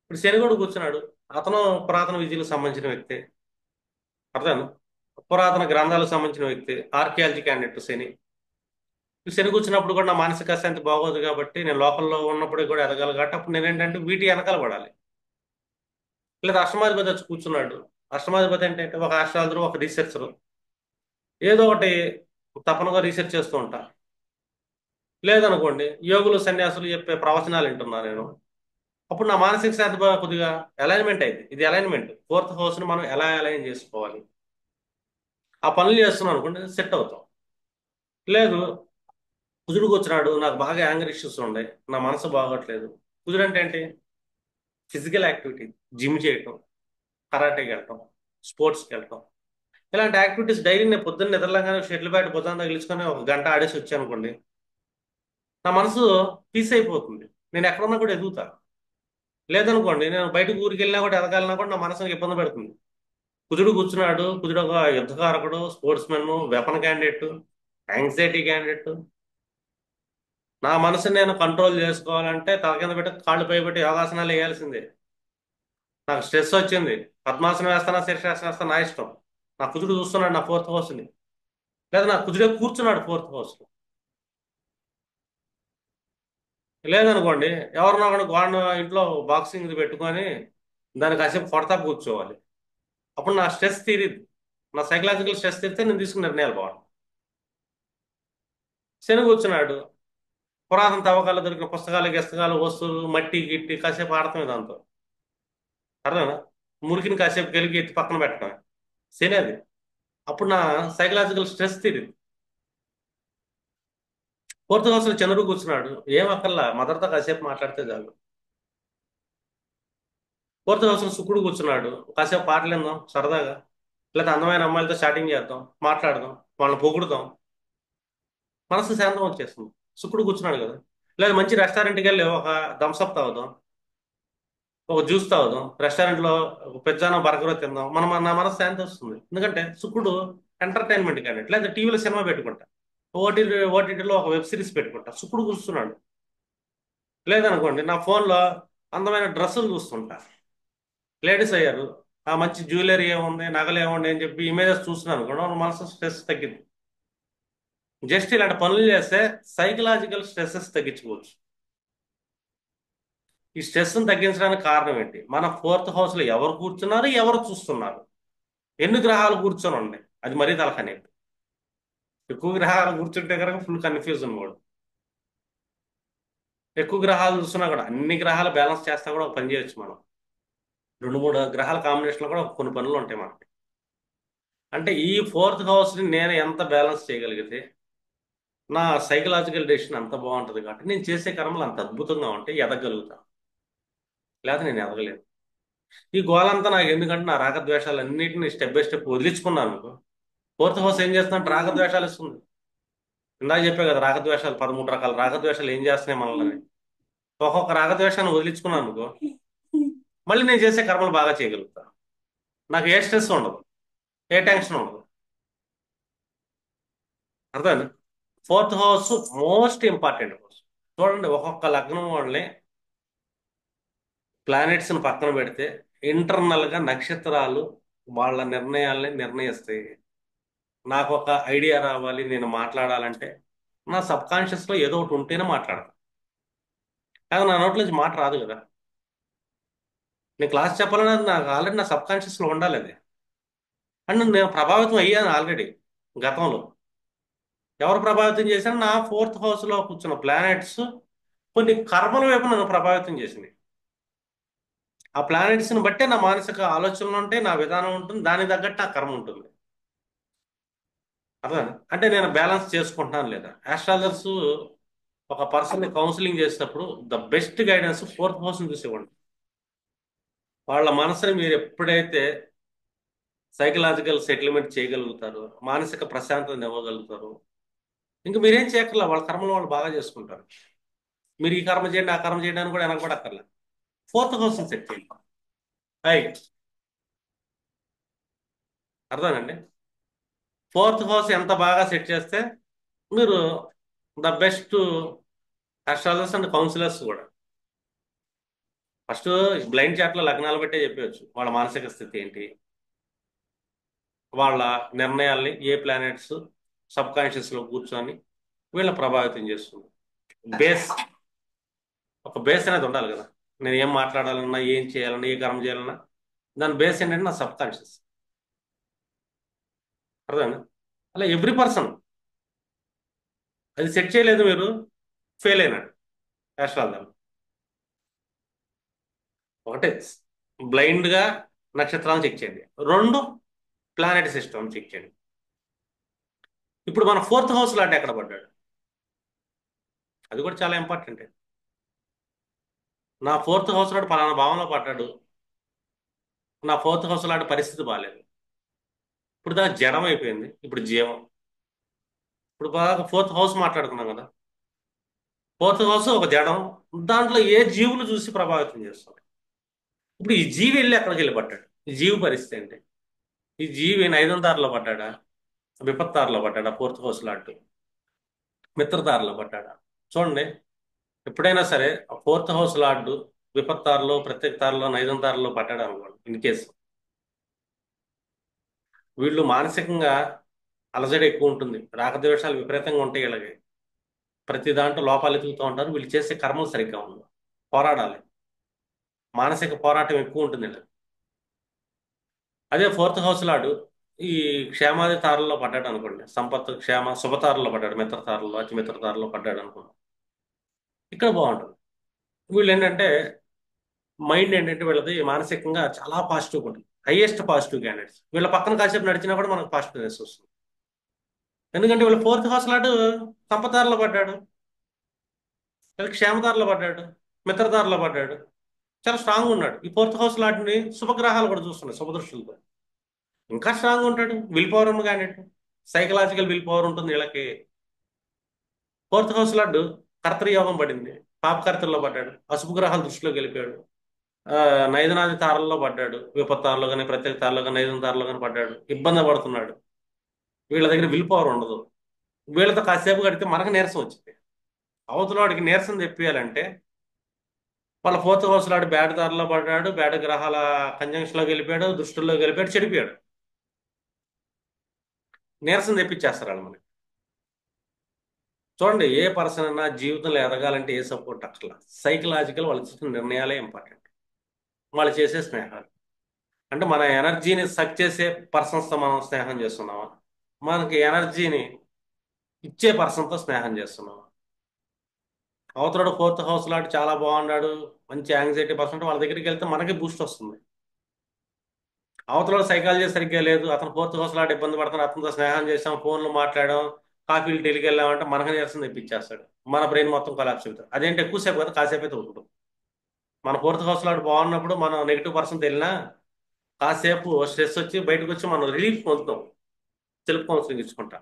ఇప్పుడు శని కూడా కూర్చున్నాడు, అతను పురాతన విద్యలకు సంబంధించిన వ్యక్తి. అర్థం? పురాతన గ్రంథాలకు సంబంధించిన వ్యక్తి, ఆర్కియాలజీ క్యాండిడేట్ శని. ఈ శని కూర్చున్నప్పుడు కూడా నా మానసిక శాంతి బాగోదు కాబట్టి, నేను లోకల్లో ఉన్నప్పుడు కూడా ఎదగాలి కాబట్టి, అప్పుడు నేను ఏంటంటే వీటి వెనకాల పడాలి. లేదా అష్టమాధిపతి వచ్చి కూర్చున్నాడు. అష్టమాధిపతి అంటే ఒక ఆస్ట్రాలజర్, ఒక రీసెర్చర్, ఏదో ఒకటి తపనగా రీసెర్చ్ చేస్తూ ఉంటా. లేదనుకోండి, యోగులు సన్యాసులు చెప్పే ప్రవచనాలు వింటున్నా నేను. అప్పుడు నా మానసిక శాంతి కొద్దిగా అలైన్మెంట్ అయింది. ఇది అలైన్మెంట్, ఫోర్త్ హౌస్ని మనం ఎలా అలైన్ చేసుకోవాలి, ఆ పనులు చేస్తున్నాం అనుకోండి, సెట్ అవుతాం. లేదు, కుజుడు వచ్చినాడు, నాకు బాగా యాంగర్ ఇష్యూస్ ఉన్నాయి, నా మనసు బాగోట్లేదు. కుజుడు అంటే ఏంటి? ఫిజికల్ యాక్టివిటీ, జిమ్ చేయటం, కరాటేకి వెళ్ళటం, స్పోర్ట్స్కి వెళ్ళటం. ఇలాంటి యాక్టివిటీస్ డైలీ నేను పొద్దున్న నిద్రలంగానే షటిల్ బ్యాట్ భుజాన్ని తగిలించుకొని ఒక గంట ఆడేసి వచ్చాను అనుకోండి, నా మనసు పీస్ అయిపోతుంది, నేను ఎక్కడున్నా కూడా ఎదుగుతా. లేదనుకోండి, నేను బయటకు ఊరికి వెళ్ళినా కూడా ఎదగాలన్నా కూడా నా మనసుకి ఇబ్బంది పెడుతుంది. కుజుడు కూర్చున్నాడు, కుజుడు ఒక యుద్ధకారకుడు, sportsmen, weapon candidate, anxiety candidate. నా మనసుని నేను కంట్రోల్ చేసుకోవాలంటే తల కింద పెట్టి కాళ్ళు పై పెట్టి యోగాసనాలు వేయాల్సిందే. నాకు స్ట్రెస్ వచ్చింది, పద్మాసనం వేస్తానా, శీర్షాసనం వేస్తానా, నా ఇష్టం. నా కుజుడు చూస్తున్నాడు నా ఫోర్త్ హౌస్ని. లేదా నా కుజుడే కూర్చున్నాడు ఫోర్త్ హౌస్. లేదనుకోండి, ఎవరినో ఒకడు గోడ ఇంట్లో బాక్సింగ్ ఇది పెట్టుకొని దానికి కాసేపు కొడతా కూర్చోవాలి. అప్పుడు నా స్ట్రెస్ తీరిద్ది, నా సైకలాజికల్ స్ట్రెస్ తీరితే నేను తీసుకున్న నిర్ణయాలు బాగుంటాయి. శని కూర్చున్నాడు, పురాతన తవ్వకాలు దొరికిన పుస్తకాలు, గస్తకాలు, వస్తువులు, మట్టి గిట్టి కాసేపు ఆడటమే దాంతో. అర్థమేనా? మురికిని కాసేపు గెలిగి ఎత్తి పక్కన పెట్టడమే శని అది. అప్పుడు నా సైకలాజికల్ స్ట్రెస్ తీరింది. ఫోర్త్ హౌస్ లో చంద్రుడు కూర్చున్నాడు, ఏం అక్కర్లా, మదర్తో కాసేపు మాట్లాడితే చాలు. ఫోర్త్ హౌస్ లో శుక్రుడు కూర్చున్నాడు, కాసేపు పాటలు విందాం సరదాగా, లేదా అందమైన అమ్మాయిలతో చాటింగ్ చేద్దాం, మాట్లాడదాం, వాళ్ళని పొగుడుదాం, మనసు శాంతం వచ్చేస్తుంది. శుక్రుడు కూర్చున్నాడు కదా. లేదా మంచి రెస్టారెంట్కి వెళ్ళి ఒక థమ్స్అప్ తాగుదాం, ఒక జ్యూస్ తాగుదాం, రెస్టారెంట్లో ఒక పిజ్జానో బర్గరో తిందాం, నా మనసు శాంతి వస్తుంది. ఎందుకంటే శుక్రుడు ఎంటర్టైన్మెంట్ కానీ, లేదా టీవీలో సినిమా పెట్టుకుంటా, ఓటీటీలో ఒక వెబ్ సిరీస్ పెట్టుకుంటా, శుక్రుడు కూర్చున్నాడు. లేదనుకోండి, నా ఫోన్లో అందమైన డ్రెస్సులు చూస్తుంటా, లేడీస్ అయ్యారు, ఆ మంచి జ్యువెలరీ ఏముంది, నగలు ఏముంది అని చెప్పి ఇమేజెస్ చూస్తున్నాను అనుకోండి, మన మనసు స్ట్రెస్ తగ్గింది. జస్ట్ ఇలాంటి పనులు చేస్తే సైకలాజికల్ స్ట్రెస్సెస్ తగ్గించుకోవచ్చు. ఈ స్ట్రెస్ని తగ్గించడానికి కారణం ఏంటి? మన ఫోర్త్ హౌస్ లో ఎవరు కూర్చున్నారు, ఎవరు చూస్తున్నారు, ఎన్ని గ్రహాలు కూర్చొని ఉన్నాయి, అది మరీ తలకనే. ఎక్కువ గ్రహాలు కూర్చుంటే కనుక ఫుల్ కన్ఫ్యూజన్ కూడా. ఎక్కువ గ్రహాలు చూస్తున్నా కూడా అన్ని గ్రహాలు బ్యాలెన్స్ చేస్తా కూడా ఒక పని చేయొచ్చు మనం. రెండు మూడు గ్రహాల కాంబినేషన్లో కూడా కొన్ని పనులు ఉంటాయి మనకి. అంటే ఈ ఫోర్త్ హౌస్ని నేను ఎంత బ్యాలెన్స్ చేయగలిగితే నా సైకలాజికల్ డెసిషన్ అంత బాగుంటుంది కాబట్టి నేను చేసే కర్మలు అంత అద్భుతంగా ఉంటే ఎదగలుగుతాను. లేకపోతే నేను ఎదగలేను. ఈ గోలంతా నాకు ఎందుకంటే నా రాగద్వేషాలు అన్నింటినీ స్టెప్ బై స్టెప్ వదిలించుకున్నాను అనుకో. ఫోర్త్ హౌస్ ఏం చేస్తుందంటే రాగద్వేషాలు ఇస్తుంది. ఇందాక చెప్పే కదా, రాగద్వేషాలు 13 రకాల రాగద్వేషాలు ఏం చేస్తున్నాయి మనల్ని. ఒక్కొక్క రాగద్వేషాన్ని వదిలించుకున్నాను అనుకో, మళ్ళీ నేను చేసే కర్మలు బాగా చేయగలుగుతాను. నాకు ఏ స్ట్రెస్ ఉండదు, ఏ టెన్షన్ ఉండదు. అర్థమైంది. Fourth house most important house. చూడండి, ఒక్కొక్క లగ్నం వాళ్ళని ప్లానెట్స్ని పక్కన పెడితే ఇంటర్నల్గా నక్షత్రాలు వాళ్ళ నిర్ణయాల్ని నిర్ణయిస్తాయి. నాకు ఒక ఐడియా రావాలి, నేను మాట్లాడాలంటే నా సబ్ కాన్షియస్లో ఏదో ఒకటి ఉంటేనే మాట్లాడతాను. కానీ నా నోట్ల నుంచి మాట రాదు కదా. నేను క్లాస్ చెప్పాలని నాకు ఆల్రెడీ నా సబ్ కాన్షియస్లో ఉండాలి అది. అండ్ నేను ప్రభావితం అయ్యాను ఆల్రెడీ గతంలో. ఎవరు ప్రభావితం చేశారు? నా ఫోర్త్ హౌస్లో కూర్చున్న ప్లానెట్స్ కొన్ని కర్మల వైపు నన్ను ప్రభావితం చేసింది. ఆ ప్లానెట్స్ని బట్టే నా మానసిక ఆలోచనలు ఉంటాయి, నా విధానం ఉంటుంది, దానికి తగ్గట్టు నా కర్మ ఉంటుంది. అర్థం. అంటే నేను బ్యాలెన్స్ చేసుకుంటున్నాను లేదా. ఆస్ట్రాలజర్స్ ఒక పర్సన్ని కౌన్సిలింగ్ చేసేటప్పుడు ద బెస్ట్ గైడెన్స్ ఫోర్త్ హౌస్ని చూసి ఇవ్వండి. వాళ్ళ మనసుని మీరు ఎప్పుడైతే సైకలాజికల్ సెటిల్మెంట్ చేయగలుగుతారు, మానసిక ప్రశాంతత ఇవ్వగలుగుతారు, ఇంకా మీరేం చేయక్కర్లా, వాళ్ళ కర్మలు వాళ్ళు బాగా చేసుకుంటారు. మీరు ఈ కర్మ చేయండి, ఆ కర్మ చేయండి అని కూడా వెనకబడక్కర్లేదు. ఫోర్త్ హౌస్ సెట్ చేయండి. అయి అర్థమేనండి. ఫోర్త్ హౌస్ ఎంత బాగా సెట్ చేస్తే మీరు the best astrologers and counsellors కూడా. ఫస్ట్ బ్లైండ్ చాట్లో లగ్నాలు బట్టే చెప్పవచ్చు వాళ్ళ మానసిక స్థితి ఏంటి, వాళ్ళ నిర్ణయాల్ని ఏ ప్లానెట్స్ సబ్ కాన్షియస్లో కూర్చొని వీళ్ళ ప్రభావితం చేస్తుంది. బేస్, ఒక బేస్ అనేది ఉండాలి కదా. నేను ఏం మాట్లాడాలన్నా, ఏం చేయాలన్నా, ఏ కర్మ చేయాలన్నా దాని బేస్ ఏంటంటే నా సబ్ కాన్షియస్. అర్థమైంది. అలా ఎవ్రీ పర్సన్ అది సెట్ చేయలేదు మీరు, ఫెయిల్ అయినాడు యాస్ట్రాలజీ. ఒకటే, బ్లైండ్గా నక్షత్రాలను చెక్ చేయండి. రెండు, ప్లానెట్ సిస్టమ్ చెక్ చేయండి. ఇప్పుడు మన ఫోర్త్ హౌస్ లాంటి ఎక్కడ పడ్డాడు, అది కూడా చాలా ఇంపార్టెంట్. నా ఫోర్త్ హౌస్ లాంటి పలానా భావంలో పడ్డాడు, నా ఫోర్త్ హౌస్ లాంటి పరిస్థితి బాగాలేదు, ఇప్పుడు దాకా జడం అయిపోయింది, ఇప్పుడు జీవం. ఇప్పుడు బాగా ఫోర్త్ హౌస్ మాట్లాడుకున్నాం కదా. ఫోర్త్ హౌస్ ఒక జడం, దాంట్లో ఏ జీవులు చూసి ప్రభావితం చేస్తారు. ఇప్పుడు ఈ జీవి వెళ్ళి ఎక్కడికి వెళ్ళి పడ్డాడు, ఈ జీవి పరిస్థితి ఏంటి? ఈ జీవి నైదందారిలో పడ్డాడా, విపత్తారులో పడ్డాడా, ఫోర్త్ హౌస్ లాంటి మిత్రతారులో పడ్డాడా? చూడండి, ఎప్పుడైనా సరే ఫోర్త్ హౌస్ లార్డు విపత్తారులో, ప్రత్యేక తారులో, నైదంతారులో పడ్డాడు అనుకోండి, ఇన్ కేసు వీళ్ళు మానసికంగా అలజడి ఎక్కువ ఉంటుంది, రాగద్వేషాలు విపరీతంగా ఉంటాయి వీళ్ళకి, ప్రతి దాంట్లో లోపాలు ఎదుగుతూ ఉంటారు, వీళ్ళు చేసే కర్మలు సరిగ్గా ఉండవు, పోరాడాలి, మానసిక పోరాటం ఎక్కువ ఉంటుంది వీళ్ళకి. అదే ఫోర్త్ హౌస్ లాడు ఈ క్షేమాది తారల్లో పడ్డాడు అనుకోండి, సంపత్తు క్షేమ శుభతారల్లో పడ్డాడు, మిత్రతారల్లో, అతి మిత్రతారల్లో పడ్డాడు అనుకోండి, ఇక్కడ బాగుంటుంది. వీళ్ళు ఏంటంటే మైండ్ ఏంటంటే వీళ్ళది మానసికంగా చాలా పాజిటివ్గా ఉంటుంది, హైయెస్ట్ పాజిటివ్ క్యాండిడేట్స్. వీళ్ళ పక్కన కాసేపు నడిచినా కూడా మనకు పాజిటివ్నెస్ వస్తుంది. ఎందుకంటే వీళ్ళ ఫోర్త్ హౌస్ లాడు సంపదారులో పడ్డాడు, వీళ్ళకి క్షేమదారులో పడ్డాడు, మిత్రదారులో పడ్డాడు, చాలా స్ట్రాంగ్ ఉన్నాడు. ఈ ఫోర్త్ హౌస్ లాంటిని శుభగ్రహాలు కూడా చూస్తున్నాయి శుభదృష్టిలతో, ఇంకా స్ట్రాంగ్ ఉంటాడు. విల్ పవర్ ఉంది కానీ, సైకలాజికల్ విల్ పవర్ ఉంటుంది వీళ్ళకి. ఫోర్త్ హౌస్ లాడు కర్తృయోగం పడింది, పాపకర్తల్లో పడ్డాడు, అశుభ గ్రహాలు దృష్టిలో గెలిపాడు, ఆ, నైదనాది తారల్లో పడ్డాడు, విపత్తారులో కానీ, ప్రత్యేక తారలో కానీ, నైదన తారలో కానీ పడ్డాడు, ఇబ్బంది పడుతున్నాడు. వీళ్ళ దగ్గర విల్ పవర్ ఉండదు. వీళ్ళతో కాసేపు గడితే మనకు నీరసం వచ్చింది. అవతల వాడికి నీరసం తెప్పియాలంటే వాళ్ళ ఫోర్త్ హౌస్ లాడు బ్యాడ్ దారిలో పడ్డాడు, బ్యాడ్ గ్రహాల కంజంక్షన్లో గెలిపాడు, దృష్టిల్లో గెలిపాడు, చెడిపోయాడు, నీరసం తెప్పించేస్తారు వాళ్ళు మనకి. చూడండి, ఏ పర్సన్ అయినా జీవితంలో ఎదగాలంటే ఏ సపోర్ట్ అక్కర్లా. సైకలాజికల్ వాళ్ళు చేసిన నిర్ణయాలే ఇంపార్టెంట్. వాళ్ళు చేసే స్నేహాలు. అంటే మన ఎనర్జీని సక్ చేసే పర్సన్స్తో మనం స్నేహం చేస్తున్నామా, మనకి ఎనర్జీని ఇచ్చే పర్సన్తో స్నేహం చేస్తున్నామా? అవతలడు ఫోర్త్ హౌస్ లాంటి చాలా బాగున్నాడు, మంచి యాంగ్జైటీ పర్సన్, వాళ్ళ దగ్గరికి వెళ్తే మనకి బూస్ట్ వస్తుంది. అవతల సైకాలజీ సరిగ్గా లేదు, అతను ఫోర్త్ హౌస్ లాంటి ఇబ్బంది పడుతున్నాడు, అతనితో స్నేహం చేసాం, ఫోన్లు మాట్లాడాం, కాఫీలు ఢిల్లీకి వెళ్ళామంటే మనకు నీరసం తెప్పించేస్తాడు. మన బ్రెయిన్ మొత్తం కొలాప్స్ అవుతుంది. అదేంటి ఎక్కువసేపు కదా, కాసేపు అయితే ఉంటుంది. మన ఫోర్త్ హౌస్ లాంటి బాగున్నప్పుడు మనం నెగిటివ్ పర్సన్ తెలినా కాసేపు స్ట్రెస్ వచ్చి బయటకు వచ్చి మనం రిలీఫ్ పొందుతాం. సెల్ఫ్ కౌన్సిలింగ్ ఇచ్చుకుంటా.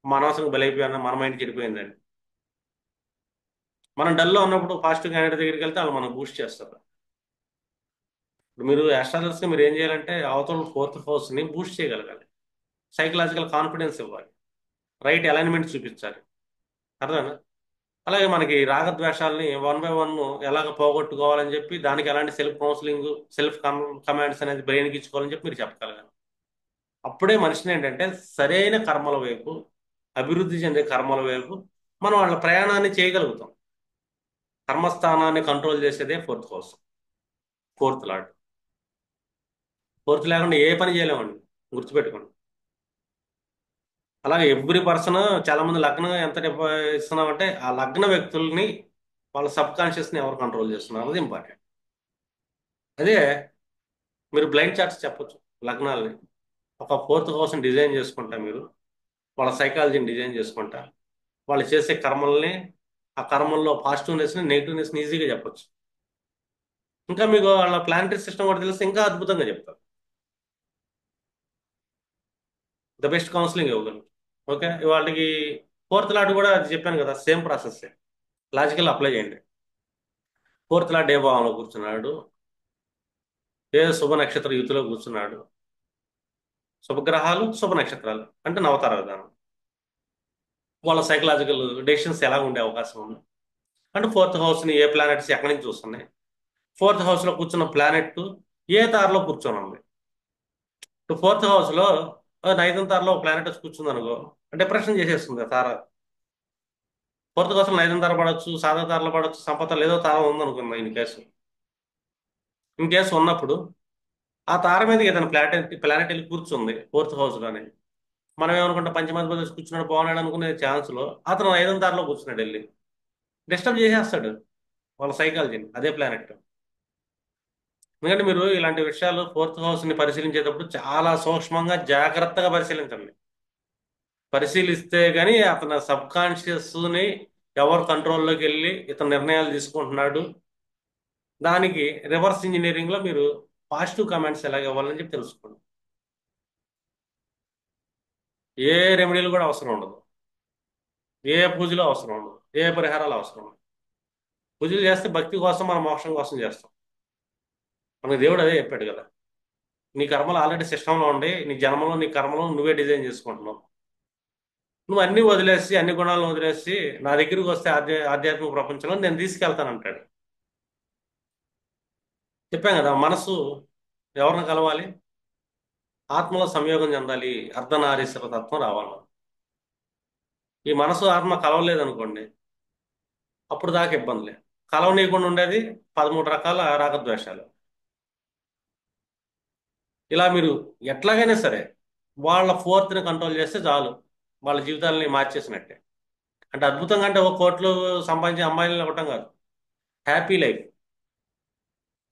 మన అవసరం బలైపోయినా మన మైండ్ చెడిపోయిందండి. మనం డల్లో ఉన్నప్పుడు పాజిటివ్ క్యాండిడేట్ దగ్గరికి వెళ్తే వాళ్ళు మనం బూస్ట్ చేస్తారు. ఇప్పుడు మీరు గా మీరు ఏం చేయాలంటే అవతల ఫోర్త్ హౌస్ని బూస్ట్ చేయగలగాలి. సైకలాజికల్ కాన్ఫిడెన్స్ ఇవ్వాలి. రైట్ అలైన్మెంట్ చూపించాలి. అర్థమైనా? అలాగే మనకి రాగద్వేషాలని వన్ బై వన్ ఎలాగ పోగొట్టుకోవాలని చెప్పి దానికి ఎలాంటి సెల్ఫ్ కౌన్సిలింగ్, సెల్ఫ్ కమాండ్స్ అనేది బ్రెయిన్కి ఇచ్చుకోవాలని చెప్పి మీరు చెప్పగలగాలి. అప్పుడే మనిషిని ఏంటంటే సరైన కర్మల వైపు, అభివృద్ధి చెందే కర్మల వైపు మనం వాళ్ళ ప్రయాణాన్ని చేయగలుగుతాం. కర్మస్థానాన్ని కంట్రోల్ చేసేదే fourth house, fourth lord. Fourth లేకుండా ఏ పని చేయలేమండి, గుర్తుపెట్టుకోండి. అలాగే ఎవ్రీ పర్సన్, చాలా మంది లగ్నం ఎంత ఇస్తున్నామంటే ఆ లగ్న వ్యక్తుల్ని, వాళ్ళ సబ్ కాన్షియస్ని ఎవరు కంట్రోల్ చేస్తున్నారు అది ఇంపార్టెంట్. అదే మీరు బ్లైండ్ చార్ట్స్ చెప్పొచ్చు లగ్నాలని. ఒక ఫోర్త్ హౌస్ని డిజైన్ చేసుకుంటా మీరు, వాళ్ళ సైకాలజీని డిజైన్ చేసుకుంటా, వాళ్ళు చేసే కర్మల్ని, ఆ కర్మల్లో పాజిటివ్నెస్ని నెగిటివ్నెస్ని ఈజీగా చెప్పొచ్చు. ఇంకా మీకు వాళ్ళ ప్లానటరీ సిస్టమ్ కూడా తెలిస్తే ఇంకా అద్భుతంగా చెప్తారు. ద బెస్ట్ కౌన్సిలింగ్ ఇవ్వగలరు. ఓకే, వాళ్ళకి ఫోర్త్ లాట్ కూడా అది చెప్పాను కదా, సేమ్ ప్రాసెస్. లాజికల్ అప్లై చేయండి. ఫోర్త్ లాట్ ఏ భావంలో కూర్చున్నాడు, ఏ శుభ నక్షత్ర యుతిలో కూర్చున్నాడు, శుభగ్రహాలు శుభ నక్షత్రాలు అంటే నవతార విధానం, వాళ్ళ సైకలాజికల్ డెసిషన్స్ ఎలా ఉండే అవకాశం ఉంది. అంటే ఫోర్త్ హౌస్ని ఏ ప్లానెట్స్ ఎక్కడి నుంచి చూస్తున్నాయి, ఫోర్త్ హౌస్లో కూర్చున్న ప్లానెట్ ఏ తారలో కూర్చొని ఉంది. ఇప్పుడు ఫోర్త్ హౌస్లో నైదం తారలో ఒక ప్లానెట్ వచ్చి కూర్చుంది అనుకో, డిప్రెషన్ చేసేస్తుంది ఆ తార. ఫోర్త్ హౌస్లో నైదం తార పడవచ్చు, సాదా తారలో పడవచ్చు, సంపద లేదో తార ఉందనుకున్నాం ఇన్ కేసు ఉన్నప్పుడు ఆ తార మీద ఏదైనా ప్లానెట్ వెళ్ళి కూర్చుంది ఫోర్త్ హౌస్లోనే, మనం ఏమనుకుంటాం పంచమాధిపతి వచ్చి కూర్చున్నాడు బాగున్నాడు అనుకునే ఛాన్స్లో అతను ఐదో తారలో కూర్చున్నాడు వెళ్ళి డిస్టర్బ్ చేసేస్తాడు వాళ్ళ సైకాలజీని, అదే ప్లానెట్. ఎందుకంటే మీరు ఇలాంటి విషయాలు ఫోర్త్ హౌస్ని పరిశీలించేటప్పుడు చాలా సూక్ష్మంగా జాగ్రత్తగా పరిశీలించండి. పరిశీలిస్తే గానీ అతని సబ్ కాన్షియస్ని ఎవరు కంట్రోల్లోకి వెళ్ళి ఇతను నిర్ణయాలు తీసుకుంటున్నాడు, దానికి రివర్స్ ఇంజనీరింగ్లో మీరు పాజిటివ్ కమెంట్స్ ఎలాగ ఇవ్వాలని చెప్పి తెలుసుకోండి. ఏ రెమెడీలు కూడా అవసరం ఉండదు, ఏ పూజలు అవసరం ఉండదు, ఏ పరిహారాలు అవసరం ఉండదు. పూజలు చేస్తే భక్తి కోసం, మన మోక్షం కోసం చేస్తాం. మనకి దేవుడు అదే చెప్పాడు కదా, నీ కర్మలు ఆల్రెడీ సిస్టంలో ఉండి నీ జన్మలో నీ కర్మలో నువ్వే డిజైన్ చేసుకుంటున్నావు. నువ్వు అన్ని వదిలేసి, అన్ని గుణాలను వదిలేసి నా దగ్గరికి వస్తే ఆధ్యాత్మిక ప్రపంచంలో నేను తీసుకెళ్తానంటాడు. చెప్పాం కదా, మనసు ఎవరిని కలవాలి, ఆత్మలో సంయోగం చెందాలి, అర్ధనారీశ్వర తత్వం రావాలి. ఈ మనసు ఆత్మ కలవలేదనుకోండి, అప్పుడు దాకా ఇబ్బందులే. కలవనీయకుండా ఉండేది 13 రకాల రాగద్వేషాలు. ఇలా మీరు ఎట్లాగైనా సరే వాళ్ళ ఫోర్త్ని కంట్రోల్ చేస్తే చాలు, వాళ్ళ జీవితాలని మార్చేసినట్టే. అంటే అద్భుతంగా అంటే ఒక కోట్లు సంపాదించే అమ్మాయిలను ఇవ్వటం కాదు, హ్యాపీ లైఫ్,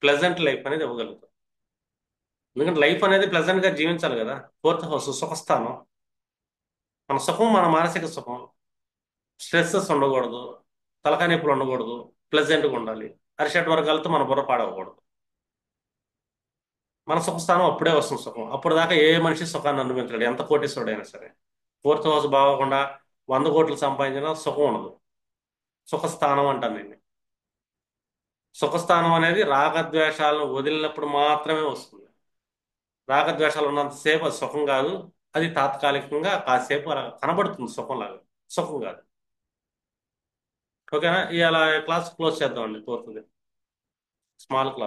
ప్లెజెంట్ లైఫ్ అనేది ఇవ్వగలుగుతాం. ఎందుకంటే లైఫ్ అనేది ప్లెజెంట్గా జీవించాలి కదా. ఫోర్త్ హౌస్ సుఖస్థానం. మన సుఖం మన మానసిక సుఖం, స్ట్రెస్సెస్ ఉండకూడదు, తలకాయ నొప్పులు ఉండకూడదు, ప్లెజెంట్గా ఉండాలి. అరిషట్ వర్గాలతో మన బుర్ర పాడవకూడదు. మన సుఖస్థానం అప్పుడే వస్తుంది సుఖం. అప్పుడు దాకా ఏ మనిషి సుఖాన్ని అనుభవించలేడు, ఎంత కోటీశ్వరుడైనా సరే. ఫోర్త్ హౌస్ బాగోకుండా 100 కోట్లు సంపాదించినా సుఖం ఉండదు. సుఖస్థానం అంటాను నేను. సుఖస్థానం అనేది రాగద్వేషాలను వదిలినప్పుడు మాత్రమే వస్తుంది. రాగద్వేషాలు ఉన్నంతసేపు అది సుఖం కాదు, అది తాత్కాలికంగా కాసేపు అలా కనబడుతుంది సుఖంలాగా, సుఖం కాదు. ఓకేనా? ఇలా క్లాస్ క్లోజ్ చేద్దామండి, ఫోర్త్ది స్మాల్ క్లాస్.